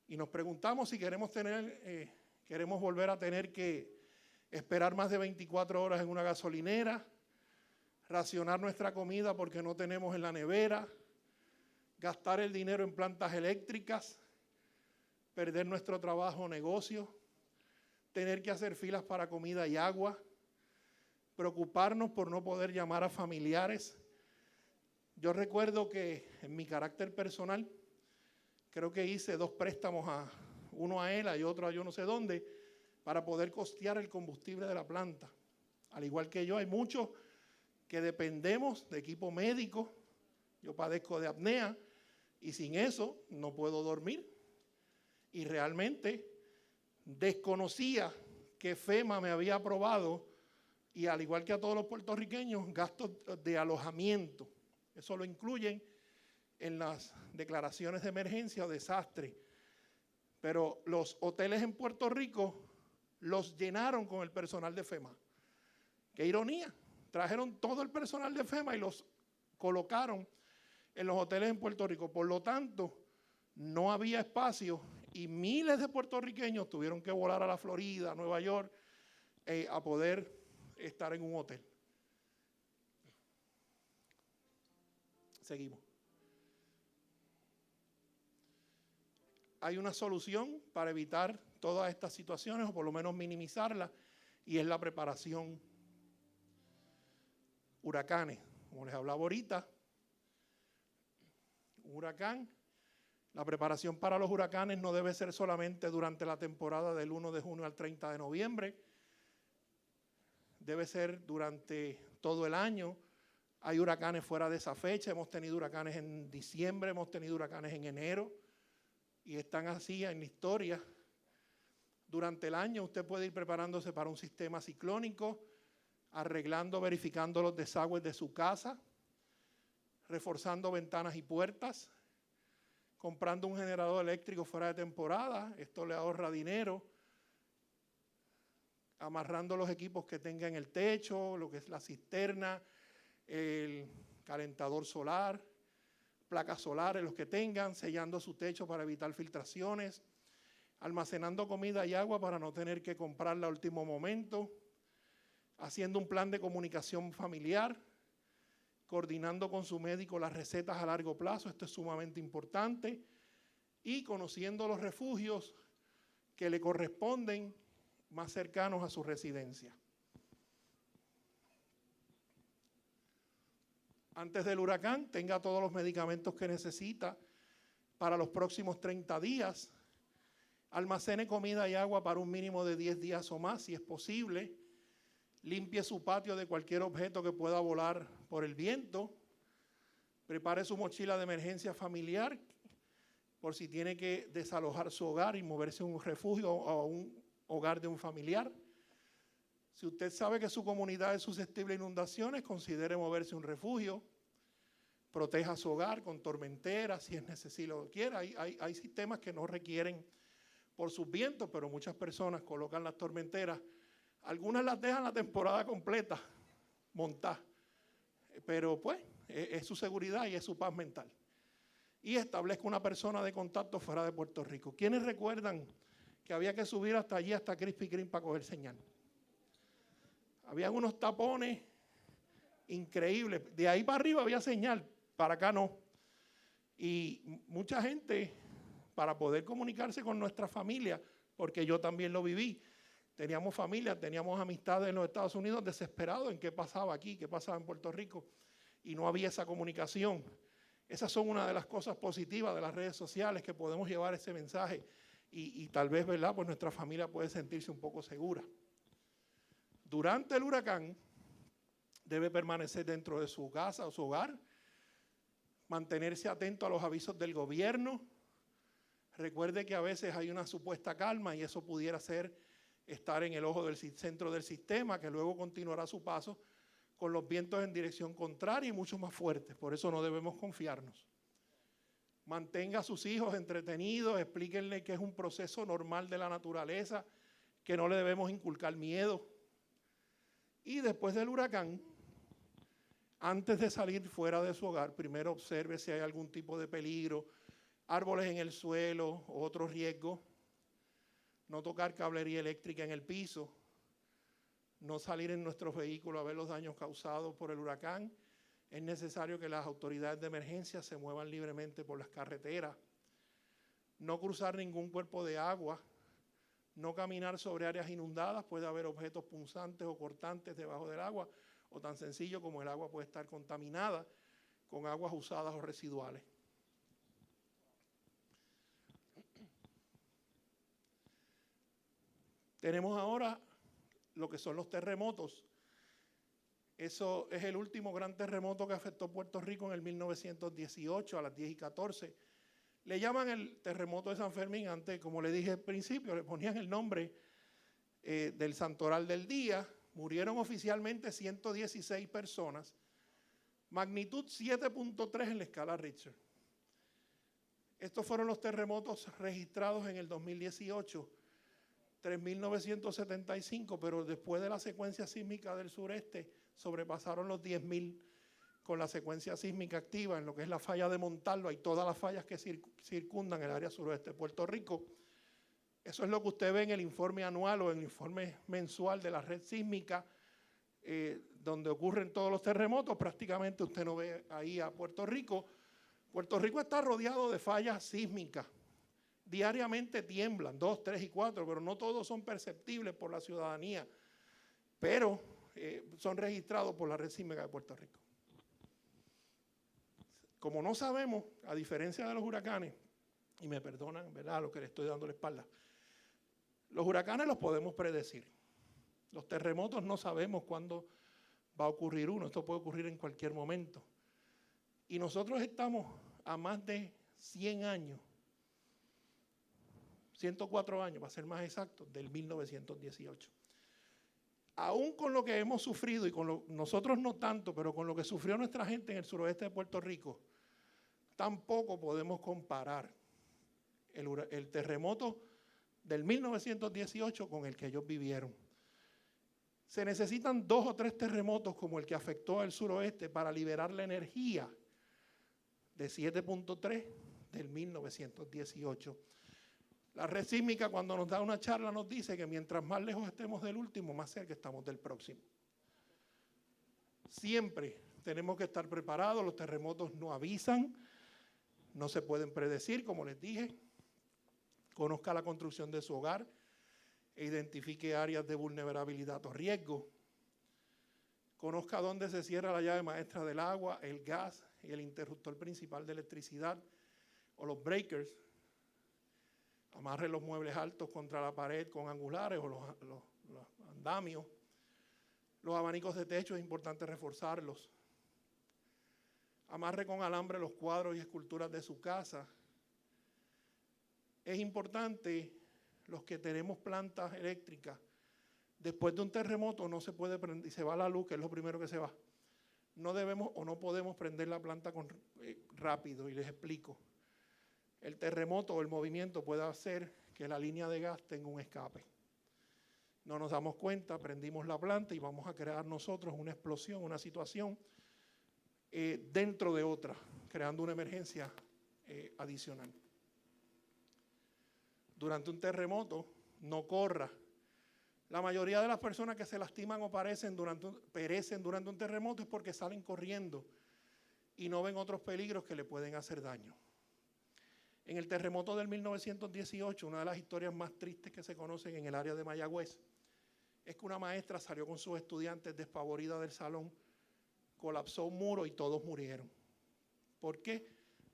Y nos preguntamos si queremos volver a tener que esperar más de 24 horas en una gasolinera, racionar nuestra comida porque no tenemos en la nevera, gastar el dinero en plantas eléctricas, perder nuestro trabajo o negocio, tener que hacer filas para comida y agua, preocuparnos por no poder llamar a familiares. Yo recuerdo que en mi carácter personal, creo que hice 2 préstamos, uno a ELA y otro a yo no sé dónde, para poder costear el combustible de la planta. Al igual que yo, hay muchos que dependemos de equipo médico. Yo padezco de apnea y sin eso no puedo dormir. Y realmente desconocía que FEMA me había aprobado, y al igual que a todos los puertorriqueños, gastos de alojamiento. Eso lo incluyen en las declaraciones de emergencia o desastre. Pero los hoteles en Puerto Rico los llenaron con el personal de FEMA. ¡Qué ironía! Trajeron todo el personal de FEMA y los colocaron en los hoteles en Puerto Rico. Por lo tanto, no había espacio y miles de puertorriqueños tuvieron que volar a la Florida, a Nueva York, a poder estar en un hotel. Seguimos. Hay una solución para evitar todas estas situaciones, o por lo menos minimizarlas, y es la preparación. Huracanes, como les hablaba ahorita, un huracán, la preparación para los huracanes no debe ser solamente durante la temporada del 1 de junio al 30 de noviembre, debe ser durante todo el año. Hay huracanes fuera de esa fecha, hemos tenido huracanes en diciembre, hemos tenido huracanes en enero, y están así en la historia. Durante el año usted puede ir preparándose para un sistema ciclónico, arreglando, verificando los desagües de su casa, reforzando ventanas y puertas, comprando un generador eléctrico fuera de temporada, esto le ahorra dinero, amarrando los equipos que tenga en el techo, lo que es la cisterna, el calentador solar, placas solares, los que tengan, sellando su techo para evitar filtraciones, almacenando comida y agua para no tener que comprarla a último momento, haciendo un plan de comunicación familiar, coordinando con su médico las recetas a largo plazo, esto es sumamente importante, y conociendo los refugios que le corresponden más cercanos a su residencia. Antes del huracán, tenga todos los medicamentos que necesita para los próximos 30 días. Almacene comida y agua para un mínimo de 10 días o más, si es posible. Limpie su patio de cualquier objeto que pueda volar por el viento. Prepare su mochila de emergencia familiar por si tiene que desalojar su hogar y moverse a un refugio o a un hogar de un familiar. Si usted sabe que su comunidad es susceptible a inundaciones, considere moverse a un refugio. Proteja su hogar con tormenteras, si es necesario, lo quiera. Hay sistemas que no requieren por sus vientos, pero muchas personas colocan las tormenteras. Algunas las dejan la temporada completa montadas. Pero pues, es su seguridad y es su paz mental. Y establezca una persona de contacto fuera de Puerto Rico. ¿Quiénes recuerdan que había que subir hasta allí, hasta Krispy Kreme, para coger señal? Habían unos tapones increíbles. De ahí para arriba había señal, para acá no. Y mucha gente, para poder comunicarse con nuestra familia, porque yo también lo viví, teníamos familia, teníamos amistades en los Estados Unidos desesperados en qué pasaba aquí, qué pasaba en Puerto Rico, y no había esa comunicación. Esas son una de las cosas positivas de las redes sociales, que podemos llevar ese mensaje y tal vez, ¿verdad?, pues nuestra familia puede sentirse un poco segura. Durante el huracán debe permanecer dentro de su casa o su hogar, mantenerse atento a los avisos del gobierno. Recuerde que a veces hay una supuesta calma y eso pudiera ser estar en el ojo del centro del sistema, que luego continuará su paso con los vientos en dirección contraria y mucho más fuertes. Por eso no debemos confiarnos. Mantenga a sus hijos entretenidos, explíquenle que es un proceso normal de la naturaleza, que no le debemos inculcar miedo. Y después del huracán, antes de salir fuera de su hogar, primero observe si hay algún tipo de peligro, árboles en el suelo o otros riesgos. No tocar cablería eléctrica en el piso, no salir en nuestros vehículos a ver los daños causados por el huracán. Es necesario que las autoridades de emergencia se muevan libremente por las carreteras, no cruzar ningún cuerpo de agua, no caminar sobre áreas inundadas, puede haber objetos punzantes o cortantes debajo del agua, o tan sencillo como el agua puede estar contaminada con aguas usadas o residuales. Tenemos ahora lo que son los terremotos. Eso es el último gran terremoto que afectó Puerto Rico en el 1918 a las 10:14. Le llaman el terremoto de San Fermín. Antes, como le dije al principio, le ponían el nombre del santoral del día. Murieron oficialmente 116 personas. Magnitud 7.3 en la escala Richter. Estos fueron los terremotos registrados en el 2018. 3.975, pero después de la secuencia sísmica del sureste sobrepasaron los 10.000 con la secuencia sísmica activa en lo que es la falla de Montalva y todas las fallas que circundan el área suroeste de Puerto Rico. Eso es lo que usted ve en el informe anual o en el informe mensual de la red sísmica, donde ocurren todos los terremotos. Prácticamente usted no ve ahí a Puerto Rico. Puerto Rico está rodeado de fallas sísmicas. Diariamente tiemblan, 2, 3 y 4, pero no todos son perceptibles por la ciudadanía, pero son registrados por la red sísmica de Puerto Rico. Como no sabemos, a diferencia de los huracanes, y me perdonan, ¿verdad?, lo que le estoy dando la espalda, los huracanes los podemos predecir. Los terremotos no sabemos cuándo va a ocurrir uno, esto puede ocurrir en cualquier momento. Y nosotros estamos a más de 100 años, 104 años, para ser más exacto, del 1918. Aún con lo que hemos sufrido, y nosotros no tanto, pero con lo que sufrió nuestra gente en el suroeste de Puerto Rico, tampoco podemos comparar el terremoto del 1918 con el que ellos vivieron. Se necesitan 2 o 3 terremotos como el que afectó al suroeste para liberar la energía de 7.3 del 1918. La red sísmica, cuando nos da una charla, nos dice que mientras más lejos estemos del último, más cerca estamos del próximo. Siempre tenemos que estar preparados, los terremotos no avisan, no se pueden predecir, como les dije. Conozca la construcción de su hogar e identifique áreas de vulnerabilidad o riesgo. Conozca dónde se cierra la llave maestra del agua, el gas y el interruptor principal de electricidad o los breakers. Amarre los muebles altos contra la pared con angulares o los andamios. Los abanicos de techo es importante reforzarlos. Amarre con alambre los cuadros y esculturas de su casa. Es importante, los que tenemos plantas eléctricas, después de un terremoto no se puede prender, y se va la luz, que es lo primero que se va. No debemos o no podemos prender la planta rápido, y les explico. El terremoto o el movimiento puede hacer que la línea de gas tenga un escape. No nos damos cuenta, prendimos la planta y vamos a crear nosotros una explosión, una situación dentro de otra, creando una emergencia adicional. Durante un terremoto, no corra. La mayoría de las personas que se lastiman o perecen durante un terremoto es porque salen corriendo y no ven otros peligros que le pueden hacer daño. En el terremoto del 1918, una de las historias más tristes que se conocen en el área de Mayagüez es que una maestra salió con sus estudiantes despavorida del salón, colapsó un muro y todos murieron. ¿Por qué?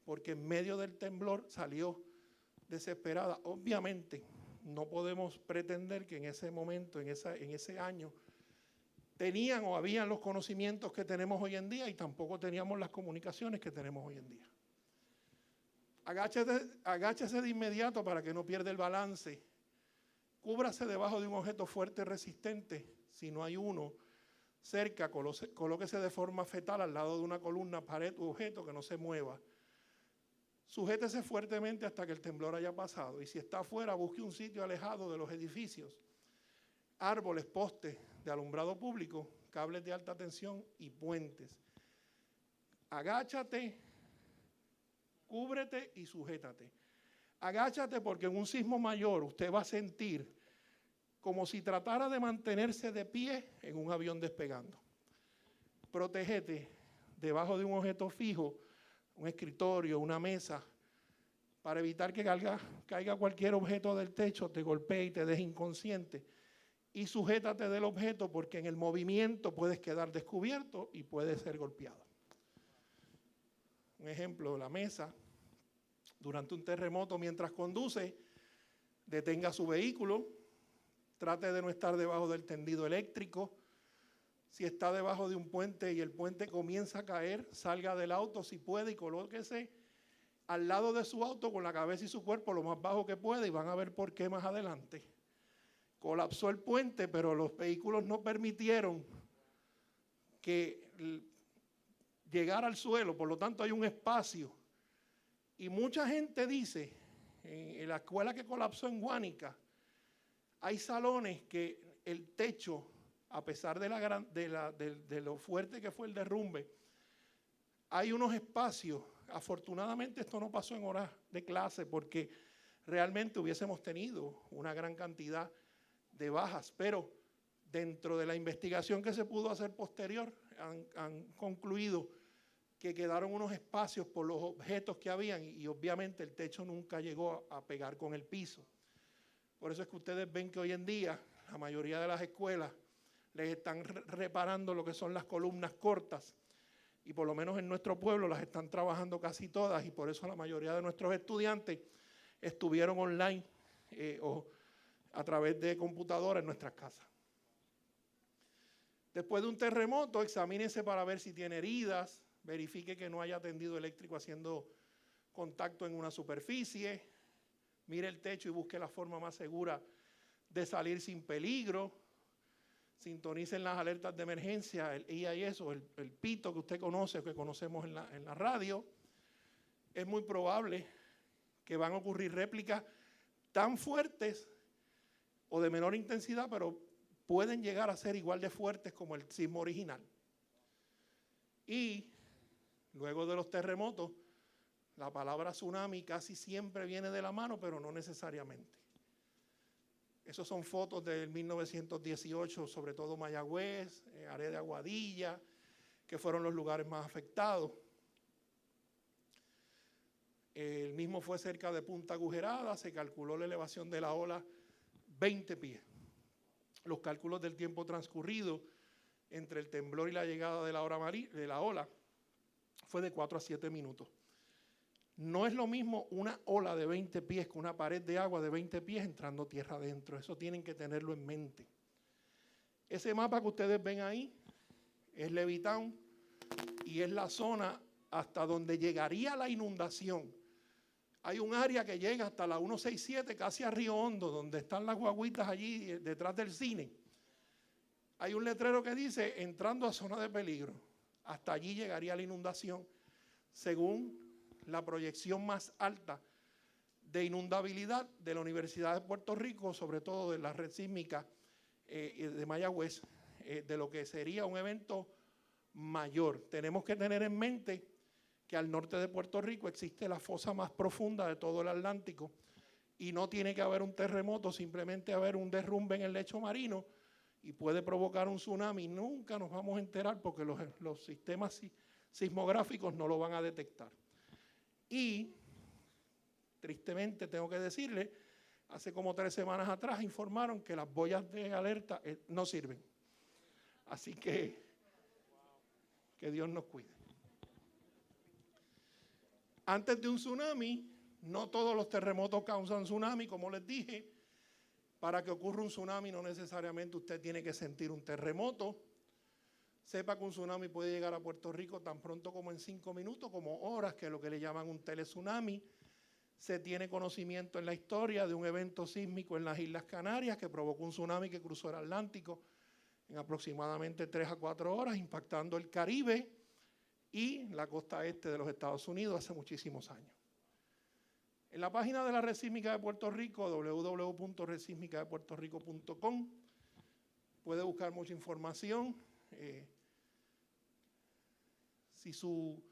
Porque en medio del temblor salió desesperada. Obviamente, no podemos pretender que en ese momento, en ese año, tenían o habían los conocimientos que tenemos hoy en día y tampoco teníamos las comunicaciones que tenemos hoy en día. Agáchese de inmediato para que no pierda el balance. Cúbrase debajo de un objeto fuerte y resistente. Si no hay uno cerca, colóquese de forma fetal al lado de una columna, pared u objeto que no se mueva. Sujétese fuertemente hasta que el temblor haya pasado. Y si está afuera, busque un sitio alejado de los edificios, árboles, postes de alumbrado público, cables de alta tensión y puentes. Agáchate, cúbrete y sujétate. Agáchate porque en un sismo mayor usted va a sentir como si tratara de mantenerse de pie en un avión despegando. Protégete debajo de un objeto fijo, un escritorio, una mesa, para evitar que caiga cualquier objeto del techo, te golpee y te deje inconsciente. Y sujétate del objeto porque en el movimiento puedes quedar descubierto y puedes ser golpeado. Un ejemplo, la mesa. Durante un terremoto, mientras conduce, detenga su vehículo, trate de no estar debajo del tendido eléctrico. Si está debajo de un puente y el puente comienza a caer, salga del auto si puede y colóquese al lado de su auto con la cabeza y su cuerpo lo más bajo que pueda y van a ver por qué más adelante. Colapsó el puente, pero los vehículos no permitieron que llegara al suelo, por lo tanto hay un espacio. Y mucha gente dice, en la escuela que colapsó en Guánica, hay salones que el techo, a pesar de lo fuerte que fue el derrumbe, hay unos espacios. Afortunadamente esto no pasó en horas de clase porque realmente hubiésemos tenido una gran cantidad de bajas, pero dentro de la investigación que se pudo hacer posterior han concluido que quedaron unos espacios por los objetos que habían y obviamente el techo nunca llegó a pegar con el piso. Por eso es que ustedes ven que hoy en día la mayoría de las escuelas les están reparando lo que son las columnas cortas y por lo menos en nuestro pueblo las están trabajando casi todas y por eso la mayoría de nuestros estudiantes estuvieron online o a través de computadoras en nuestras casas. Después de un terremoto, examínese para ver si tiene heridas, verifique que no haya tendido eléctrico haciendo contacto en una superficie, mire el techo y busque la forma más segura de salir sin peligro, sintonicen las alertas de emergencia, el IAS o el pito que usted conoce, que conocemos en la radio. Es muy probable que van a ocurrir réplicas tan fuertes o de menor intensidad, pero pueden llegar a ser igual de fuertes como el sismo original. Y luego de los terremotos, la palabra tsunami casi siempre viene de la mano, pero no necesariamente. Esas son fotos del 1918, sobre todo Mayagüez, área de Aguadilla, que fueron los lugares más afectados. El mismo fue cerca de Punta Agujerada, se calculó la elevación de la ola 20 pies. Los cálculos del tiempo transcurrido entre el temblor y la llegada de la ola fue de 4 a 7 minutos. No es lo mismo una ola de 20 pies que una pared de agua de 20 pies entrando tierra adentro. Eso tienen que tenerlo en mente. Ese mapa que ustedes ven ahí es Levittown y es la zona hasta donde llegaría la inundación. Hay un área que llega hasta la 167, casi a Río Hondo, donde están las guaguitas allí detrás del cine. Hay un letrero que dice, entrando a zona de peligro. Hasta allí llegaría la inundación, según la proyección más alta de inundabilidad de la Universidad de Puerto Rico, sobre todo de la red sísmica de Mayagüez, de lo que sería un evento mayor. Tenemos que tener en mente que al norte de Puerto Rico existe la fosa más profunda de todo el Atlántico y no tiene que haber un terremoto, simplemente haber un derrumbe en el lecho marino y puede provocar un tsunami. Nunca nos vamos a enterar porque los sistemas sismográficos no lo van a detectar. Y, tristemente tengo que decirle, hace como 3 semanas atrás informaron que las boyas de alerta no sirven. Así que Dios nos cuide. Antes de un tsunami, no todos los terremotos causan tsunami, como les dije. Para que ocurra un tsunami no necesariamente usted tiene que sentir un terremoto. Sepa que un tsunami puede llegar a Puerto Rico tan pronto como en 5 minutos, como horas, que es lo que le llaman un teletsunami. Se tiene conocimiento en la historia de un evento sísmico en las Islas Canarias que provocó un tsunami que cruzó el Atlántico en aproximadamente 3 a 4 horas, impactando el Caribe y la costa este de los Estados Unidos hace muchísimos años. En la página de la Red Sísmica de Puerto Rico, www.redsísmicadepuertorico.com, puede buscar mucha información. Si su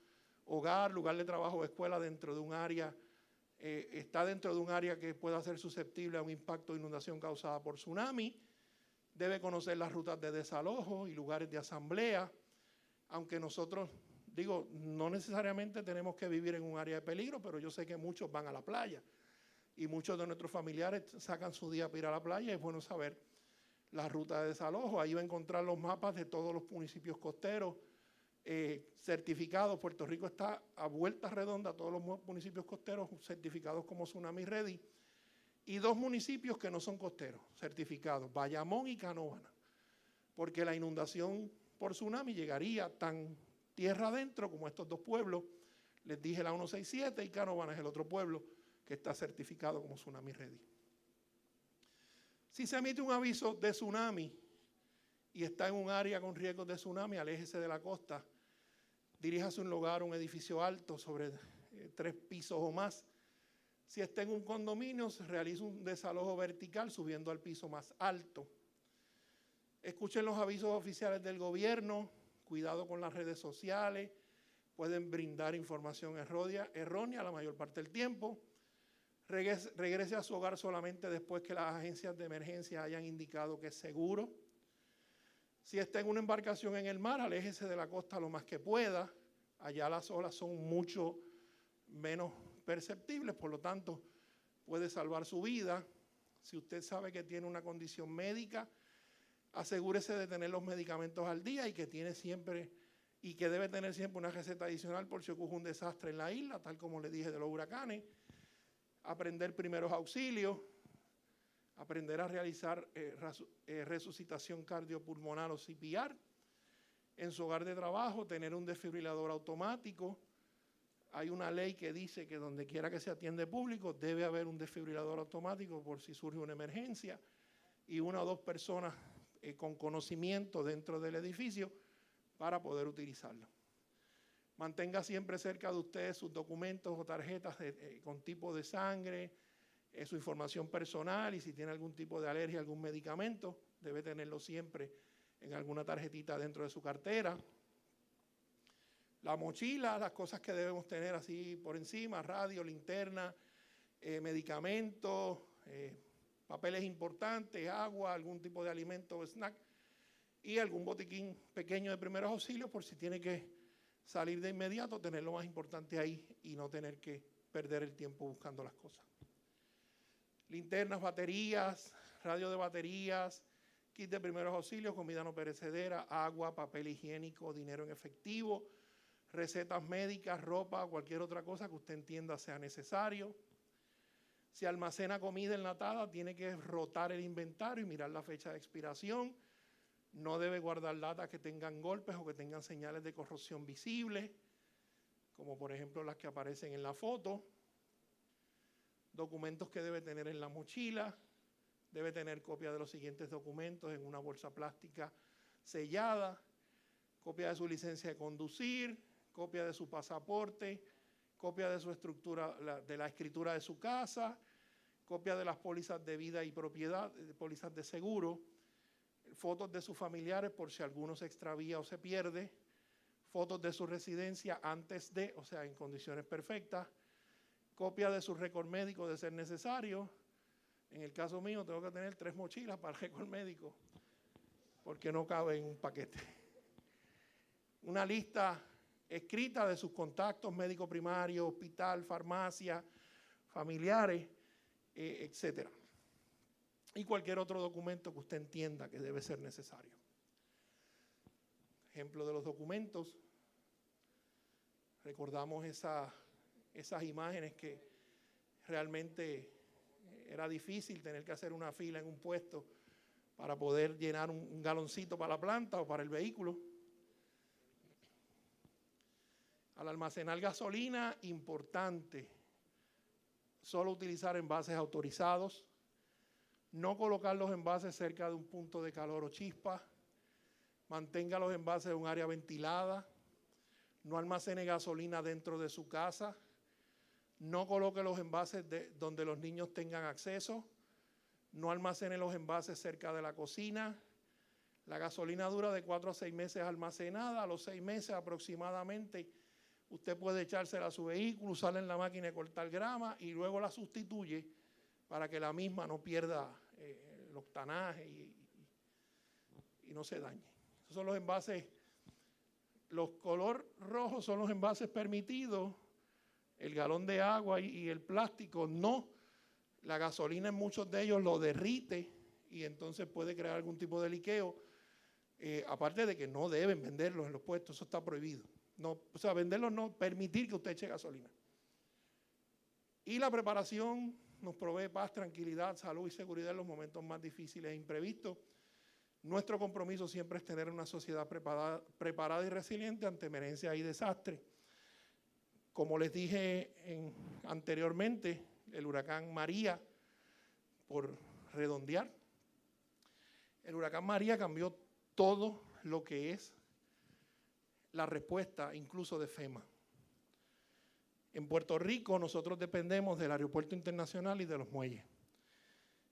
hogar, lugar de trabajo o escuela dentro de un área está dentro de un área que pueda ser susceptible a un impacto de inundación causada por tsunami, debe conocer las rutas de desalojo y lugares de asamblea, aunque nosotros, digo, no necesariamente tenemos que vivir en un área de peligro, pero yo sé que muchos van a la playa y muchos de nuestros familiares sacan su día para ir a la playa. Es bueno saber la ruta de desalojo. Ahí va a encontrar los mapas de todos los municipios costeros certificados. Puerto Rico está a vuelta redonda, todos los municipios costeros certificados como Tsunami Ready, y 2 municipios que no son costeros certificados, Bayamón y Canóvana, porque la inundación por tsunami llegaría tan tierra adentro como estos 2 pueblos. Les dije la 167 y Canóvana es el otro pueblo que está certificado como Tsunami Ready. Si se emite un aviso de tsunami y está en un área con riesgos de tsunami, aléjese de la costa, diríjase a un lugar, un edificio alto sobre 3 pisos o más. Si está en un condominio, se realiza un desalojo vertical subiendo al piso más alto. Escuchen los avisos oficiales del gobierno, cuidado con las redes sociales, pueden brindar información errónea la mayor parte del tiempo. Regrese a su hogar solamente después que las agencias de emergencia hayan indicado que es seguro. Si está en una embarcación en el mar, aléjese de la costa lo más que pueda. Allá las olas son mucho menos perceptibles, por lo tanto puede salvar su vida. Si usted sabe que tiene una condición médica, asegúrese de tener los medicamentos al día y que debe tener siempre una receta adicional por si ocurre un desastre en la isla, tal como le dije de los huracanes. Aprender primeros auxilios, aprender a realizar resucitación cardiopulmonar o CPR. En su hogar de trabajo, tener un desfibrilador automático. Hay una ley que dice que donde quiera que se atiende público debe haber un desfibrilador automático por si surge una emergencia, y 1 o 2 personas con conocimiento dentro del edificio para poder utilizarlo. Mantenga siempre cerca de usted sus documentos o tarjetas con tipo de sangre, su información personal, y si tiene algún tipo de alergia a algún medicamento, debe tenerlo siempre en alguna tarjetita dentro de su cartera. La mochila, las cosas que debemos tener así por encima: radio, linterna, medicamentos, papeles importantes, agua, algún tipo de alimento o snack, y algún botiquín pequeño de primeros auxilios por si tiene que salir de inmediato, tener lo más importante ahí y no tener que perder el tiempo buscando las cosas. Linternas, baterías, radio de baterías, kit de primeros auxilios, comida no perecedera, agua, papel higiénico, dinero en efectivo, recetas médicas, ropa, cualquier otra cosa que usted entienda sea necesario. Si almacena comida enlatada, tiene que rotar el inventario y mirar la fecha de expiración. No debe guardar latas que tengan golpes o que tengan señales de corrosión visibles, como por ejemplo las que aparecen en la foto. Documentos que debe tener en la mochila: debe tener copia de los siguientes documentos en una bolsa plástica sellada, copia de su licencia de conducir, copia de su pasaporte, copia de su de la escritura de su casa, copia de las pólizas de vida y propiedad, pólizas de seguro, fotos de sus familiares por si alguno se extravía o se pierde, fotos de su residencia antes de, o sea, en condiciones perfectas, copia de su récord médico de ser necesario. En el caso mío tengo que tener 3 mochilas para el récord médico porque no cabe en un paquete. Una lista escrita de sus contactos: médico primario, hospital, farmacia, familiares, etc. Y cualquier otro documento que usted entienda que debe ser necesario. Ejemplo de los documentos: recordamos esas imágenes que realmente era difícil tener que hacer una fila en un puesto para poder llenar un galoncito para la planta o para el vehículo. Al almacenar gasolina, importante, solo utilizar envases autorizados, no colocar los envases cerca de un punto de calor o chispa, mantenga los envases en un área ventilada, no almacene gasolina dentro de su casa, no coloque los envases donde los niños tengan acceso, no almacene los envases cerca de la cocina. La gasolina dura de 4 a 6 meses almacenada. A los 6 meses aproximadamente usted puede echársela a su vehículo, usarla en la máquina de cortar grama y luego la sustituye para que la misma no pierda el octanaje y no se dañe. Esos son los envases. Los color rojos son los envases permitidos, el galón de agua y el plástico no. La gasolina en muchos de ellos lo derrite y entonces puede crear algún tipo de liqueo. Aparte de que no deben venderlos en los puestos, eso está prohibido. No, o sea, venderlos no, permitir que usted eche gasolina. Y la preparación nos provee paz, tranquilidad, salud y seguridad en los momentos más difíciles e imprevistos. Nuestro compromiso siempre es tener una sociedad preparada y resiliente ante emergencias y desastres. Como les dije anteriormente, el huracán María, por redondear, el huracán María cambió todo lo que es la respuesta, incluso de FEMA. En Puerto Rico nosotros dependemos del aeropuerto internacional y de los muelles.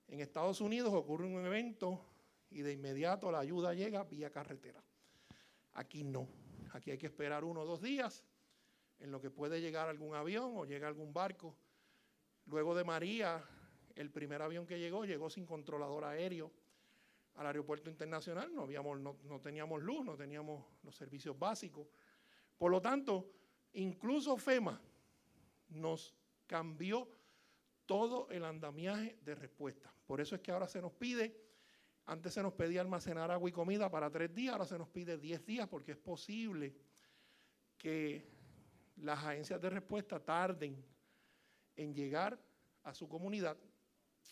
En Estados Unidos ocurre un evento y de inmediato la ayuda llega vía carretera. Aquí no, aquí hay que esperar 1 o 2 días en lo que puede llegar algún avión o llega algún barco. Luego de María, el primer avión que llegó sin controlador aéreo al aeropuerto internacional, no teníamos luz, no teníamos los servicios básicos. Por lo tanto, incluso FEMA nos cambió todo el andamiaje de respuesta. Por eso es que ahora se nos pide, antes se nos pedía almacenar agua y comida para 3 días, ahora se nos pide 10 días porque es posible que las agencias de respuesta tarden en llegar a su comunidad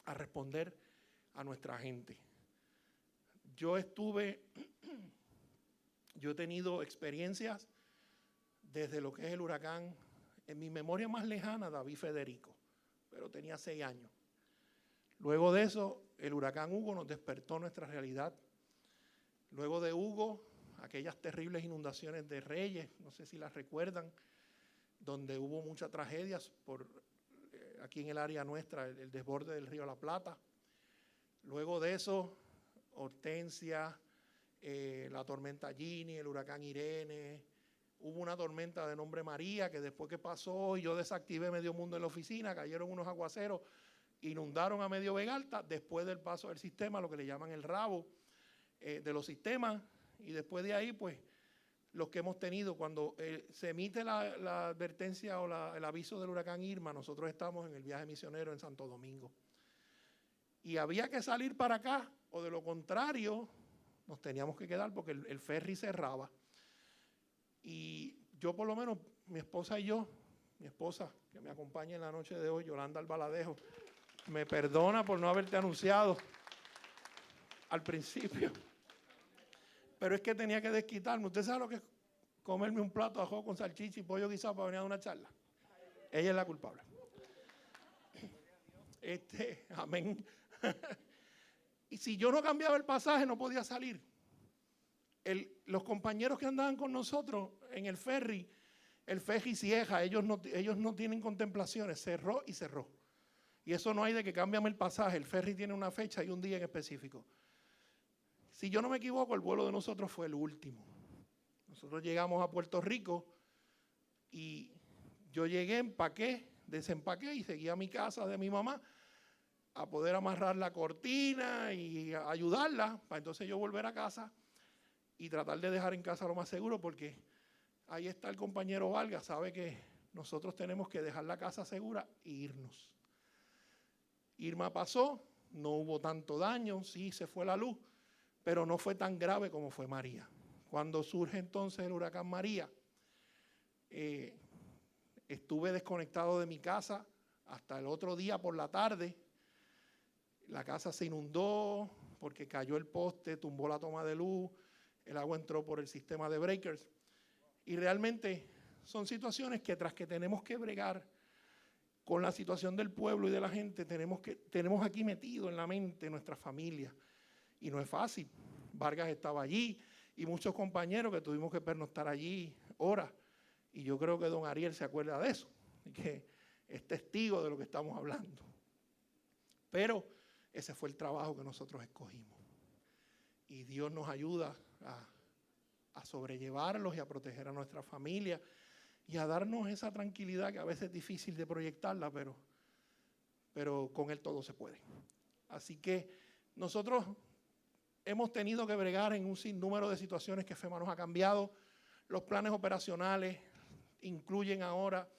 a responder a nuestra gente. Yo he tenido experiencias desde lo que es el huracán, en mi memoria más lejana, David Federico, pero tenía 6 años. Luego de eso, el huracán Hugo nos despertó nuestra realidad. Luego de Hugo, aquellas terribles inundaciones de Reyes, no sé si las recuerdan, donde hubo muchas tragedias aquí en el área nuestra, el desborde del río La Plata. Luego de eso, Hortensia, la tormenta Ginny, el huracán Irene. Hubo una tormenta de nombre María que después que pasó y yo desactivé medio mundo en la oficina, cayeron unos aguaceros, inundaron a medio Vega Alta después del paso del sistema, lo que le llaman el rabo de los sistemas. Y después de ahí, pues, los que hemos tenido, cuando se emite la advertencia o el aviso del huracán Irma, nosotros estamos en el viaje misionero en Santo Domingo. Y había que salir para acá, o de lo contrario, nos teníamos que quedar porque el ferry cerraba. Y yo por lo menos, mi esposa y yo, mi esposa que me acompaña en la noche de hoy, Yolanda Albaladejo, me perdona por no haberte anunciado al principio. Pero es que tenía que desquitarme. ¿Usted sabe lo que es comerme un plato de ajo con salchicha y pollo guisado para venir a una charla? Ella es la culpable. Amén. Y si yo no cambiaba el pasaje, no podía salir. Los compañeros que andaban con nosotros en el ferry cieja, ellos no tienen contemplaciones, cerró y cerró. Y eso no hay de que cámbiame el pasaje, el ferry tiene una fecha y un día en específico. Si yo no me equivoco, el vuelo de nosotros fue el último. Nosotros llegamos a Puerto Rico y yo llegué, empaqué, desempaqué y seguí a mi casa de mi mamá a poder amarrar la cortina y ayudarla para entonces yo volver a casa y tratar de dejar en casa lo más seguro, porque ahí está el compañero Vargas, sabe que nosotros tenemos que dejar la casa segura e irnos. Irma pasó, no hubo tanto daño, sí se fue la luz, pero no fue tan grave como fue María. Cuando surge entonces el huracán María, estuve desconectado de mi casa hasta el otro día por la tarde. La casa se inundó porque cayó el poste, tumbó la toma de luz, el agua entró por el sistema de breakers. Y realmente son situaciones que tras que tenemos que bregar con la situación del pueblo y de la gente, tenemos aquí metido en la mente nuestra familia. Y no es fácil. Vargas estaba allí y muchos compañeros que tuvimos que pernoctar allí horas. Y yo creo que don Ariel se acuerda de eso, y que es testigo de lo que estamos hablando. Pero ese fue el trabajo que nosotros escogimos. Y Dios nos ayuda a sobrellevarlos y a proteger a nuestra familia y a darnos esa tranquilidad que a veces es difícil de proyectarla, pero con Él todo se puede. Así que nosotros hemos tenido que bregar en un sinnúmero de situaciones que FEMA nos ha cambiado. Los planes operacionales incluyen ahora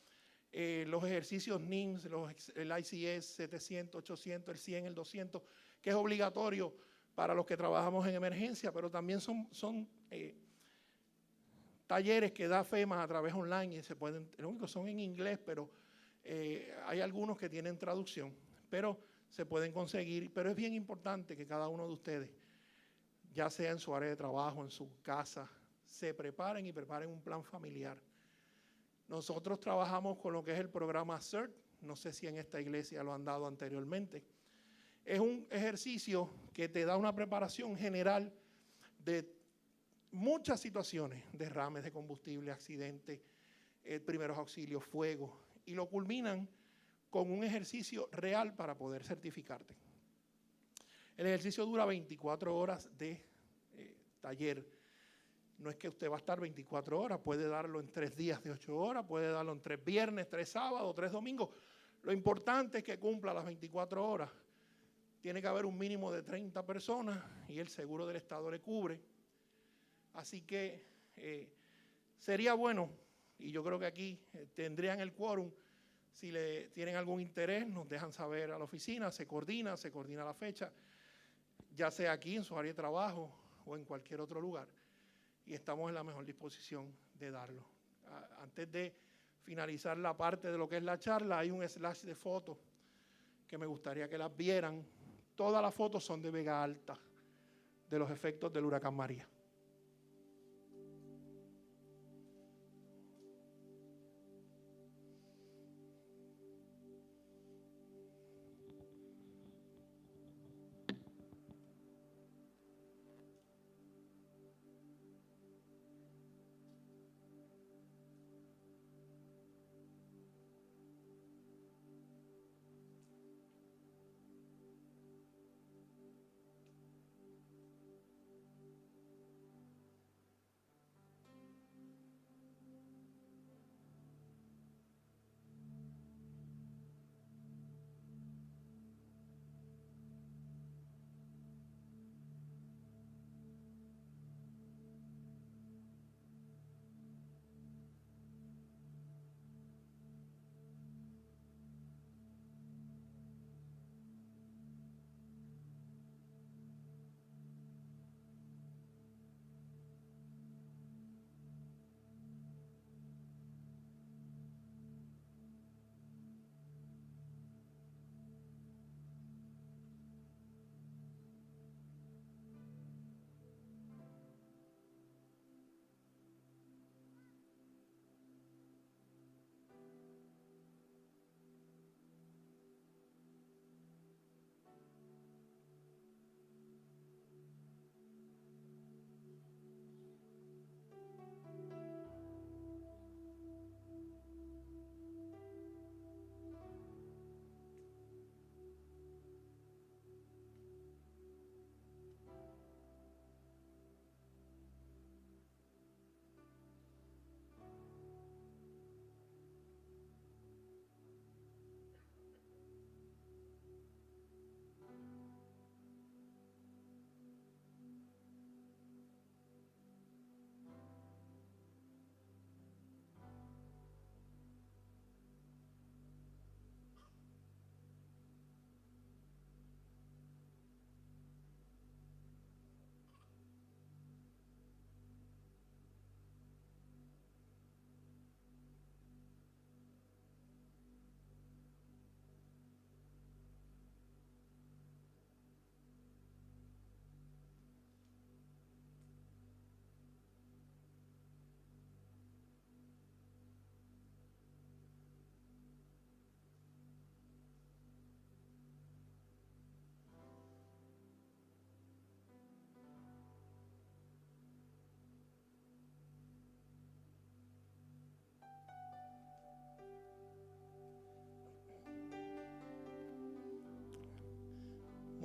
los ejercicios NIMS, el ICS 700, 800, el 100, el 200, que es obligatorio para los que trabajamos en emergencia, pero también son talleres que da FEMA a través online y lo único son en inglés, pero hay algunos que tienen traducción, pero se pueden conseguir. Pero es bien importante que cada uno de ustedes, ya sea en su área de trabajo, en su casa, se preparen y preparen un plan familiar. Nosotros trabajamos con lo que es el programa CERT, no sé si en esta iglesia lo han dado anteriormente. Es un ejercicio que te da una preparación general de muchas situaciones, derrames de combustible, accidentes, primeros auxilios, fuego, y lo culminan con un ejercicio real para poder certificarte. El ejercicio dura 24 horas de taller. No es que usted va a estar 24 horas, puede darlo en 3 días de 8 horas, puede darlo en 3 viernes, 3 sábados, 3 domingos. Lo importante es que cumpla las 24 horas. Tiene que haber un mínimo de 30 personas y el seguro del Estado le cubre. Así que sería bueno, y yo creo que aquí tendrían el quórum, si le tienen algún interés, nos dejan saber a la oficina, se coordina la fecha, ya sea aquí en su área de trabajo o en cualquier otro lugar, y estamos en la mejor disposición de darlo. Antes de finalizar la parte de lo que es la charla, hay un slash de fotos que me gustaría que las vieran. Todas las fotos son de Vega Alta, de los efectos del huracán María.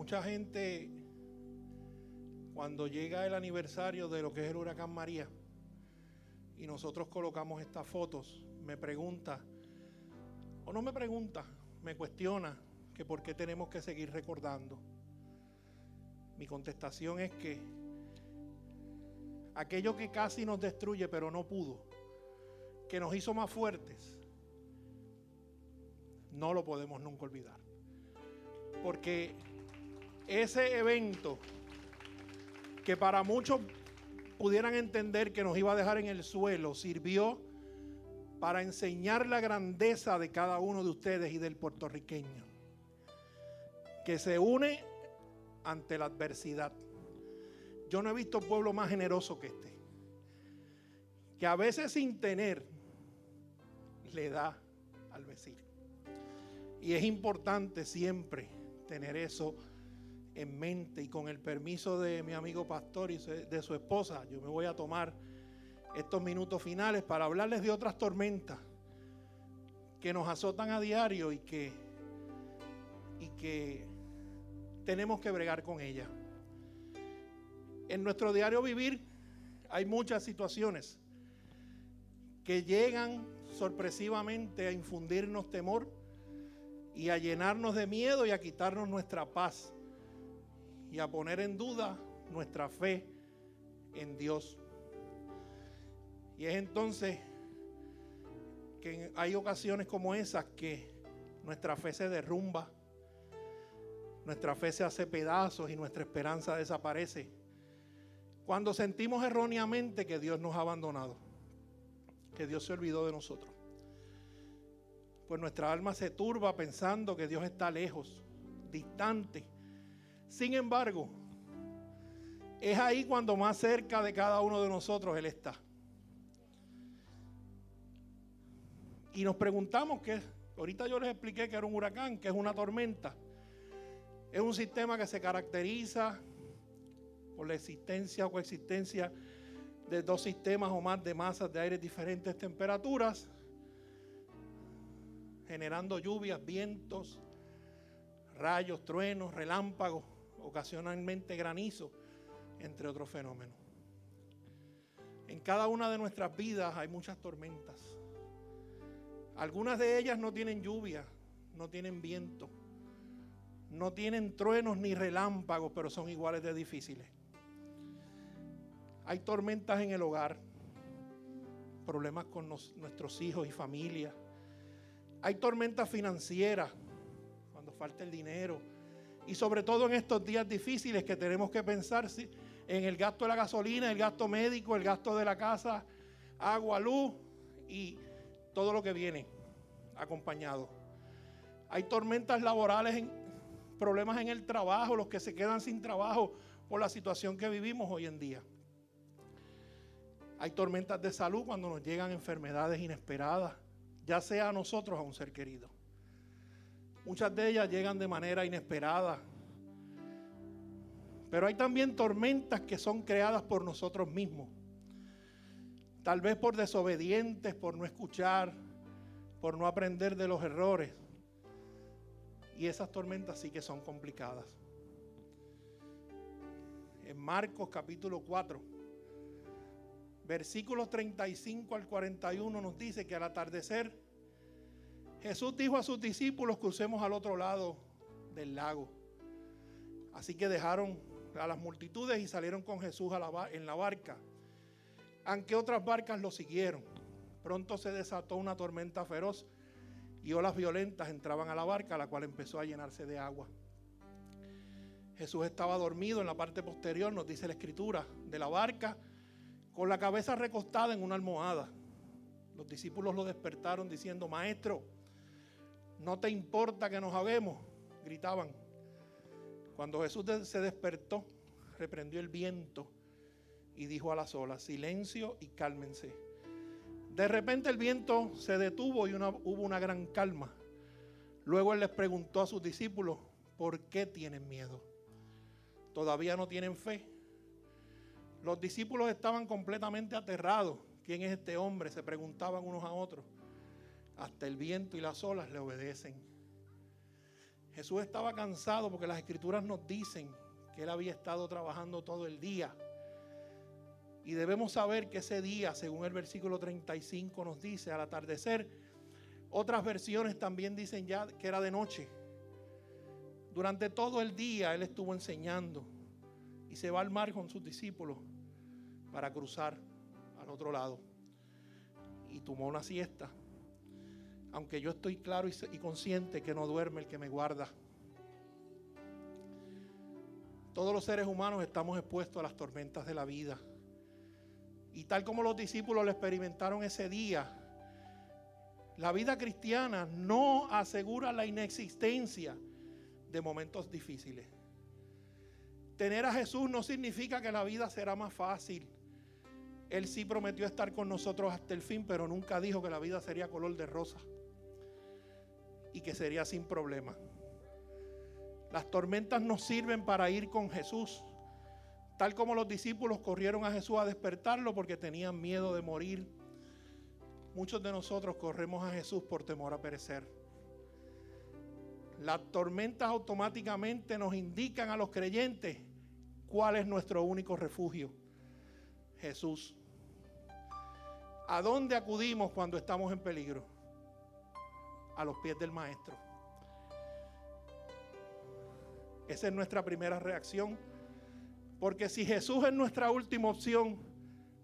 Mucha gente, cuando llega el aniversario de lo que es el huracán María y nosotros colocamos estas fotos, me pregunta, o no me pregunta, me cuestiona que por qué tenemos que seguir recordando. Mi contestación es que aquello que casi nos destruye pero no pudo, que nos hizo más fuertes, no lo podemos nunca olvidar. Porque ese evento que para muchos pudieran entender que nos iba a dejar en el suelo, sirvió para enseñar la grandeza de cada uno de ustedes y del puertorriqueño, que se une ante la adversidad. Yo no he visto pueblo más generoso que este, que a veces sin tener le da al vecino. Y es importante siempre tener eso en mente. Y con el permiso de mi amigo pastor y de su esposa, yo me voy a tomar estos minutos finales para hablarles de otras tormentas que nos azotan a diario y que tenemos que bregar con ellas. En nuestro diario vivir hay muchas situaciones que llegan sorpresivamente a infundirnos temor y a llenarnos de miedo y a quitarnos nuestra paz y a poner en duda nuestra fe en Dios. Y es entonces que hay ocasiones como esas que nuestra fe se derrumba, nuestra fe se hace pedazos y nuestra esperanza desaparece cuando sentimos erróneamente que Dios nos ha abandonado, que Dios se olvidó de nosotros. Pues nuestra alma se turba pensando que Dios está lejos, distante. Sin embargo, es ahí cuando más cerca de cada uno de nosotros Él está. Y nos preguntamos que, ahorita yo les expliqué que era un huracán, que es una tormenta. Es un sistema que se caracteriza por la existencia o coexistencia de dos sistemas o más de masas de aire de diferentes temperaturas, generando lluvias, vientos, rayos, truenos, relámpagos, ocasionalmente granizo, entre otros fenómenos. En cada una de nuestras vidas hay muchas tormentas. Algunas de ellas no tienen lluvia, no tienen viento, no tienen truenos ni relámpagos, pero son iguales de difíciles. Hay tormentas en el hogar, problemas con nuestros hijos y familia. Hay tormentas financieras, cuando falta el dinero. Y sobre todo en estos días difíciles que tenemos que pensar en el gasto de la gasolina, el gasto médico, el gasto de la casa, agua, luz y todo lo que viene acompañado. Hay tormentas laborales, problemas en el trabajo, los que se quedan sin trabajo por la situación que vivimos hoy en día. Hay tormentas de salud cuando nos llegan enfermedades inesperadas, ya sea a nosotros o a un ser querido. Muchas de ellas llegan de manera inesperada. Pero hay también tormentas que son creadas por nosotros mismos. Tal vez por desobedientes, por no escuchar, por no aprender de los errores. Y esas tormentas sí que son complicadas. En Marcos capítulo 4, versículos 35 al 41 nos dice que al atardecer Jesús dijo a sus discípulos: crucemos al otro lado del lago. Así que dejaron a las multitudes y salieron con Jesús en la barca, aunque otras barcas lo siguieron. Pronto se desató una tormenta feroz y olas violentas entraban a la barca, la cual empezó a llenarse de agua. Jesús estaba dormido en la parte posterior, nos dice la Escritura, de la barca, con la cabeza recostada en una almohada. Los discípulos lo despertaron diciendo: Maestro, ¿no te importa que nos ahoguemos?, gritaban. Cuando Jesús se despertó, reprendió el viento y dijo a las olas: silencio y cálmense. De repente el viento se detuvo y hubo una gran calma. Luego Él les preguntó a sus discípulos: ¿por qué tienen miedo? ¿Todavía no tienen fe? Los discípulos estaban completamente aterrados. ¿Quién es este hombre?, se preguntaban unos a otros. Hasta el viento y las olas le obedecen. Jesús estaba cansado porque las Escrituras nos dicen que Él había estado trabajando todo el día. Y debemos saber que ese día, según el versículo 35 nos dice, al atardecer, otras versiones también dicen ya que era de noche. Durante todo el día Él estuvo enseñando y se va al mar con sus discípulos para cruzar al otro lado. Y tomó una siesta. Aunque yo estoy claro y consciente que no duerme el que me guarda. Todos los seres humanos estamos expuestos a las tormentas de la vida. Y tal como los discípulos lo experimentaron ese día, la vida cristiana no asegura la inexistencia de momentos difíciles. Tener a Jesús no significa que la vida será más fácil. Él sí prometió estar con nosotros hasta el fin, pero nunca dijo que la vida sería color de rosa y que sería sin problema. Las tormentas nos sirven para ir con Jesús, tal como los discípulos corrieron a Jesús a despertarlo porque tenían miedo de morir. Muchos de nosotros corremos a Jesús por temor a perecer. Las tormentas automáticamente nos indican a los creyentes cuál es nuestro único refugio: Jesús. ¿A dónde acudimos cuando estamos en peligro? A los pies del Maestro. Esa es nuestra primera reacción, porque si Jesús es nuestra última opción,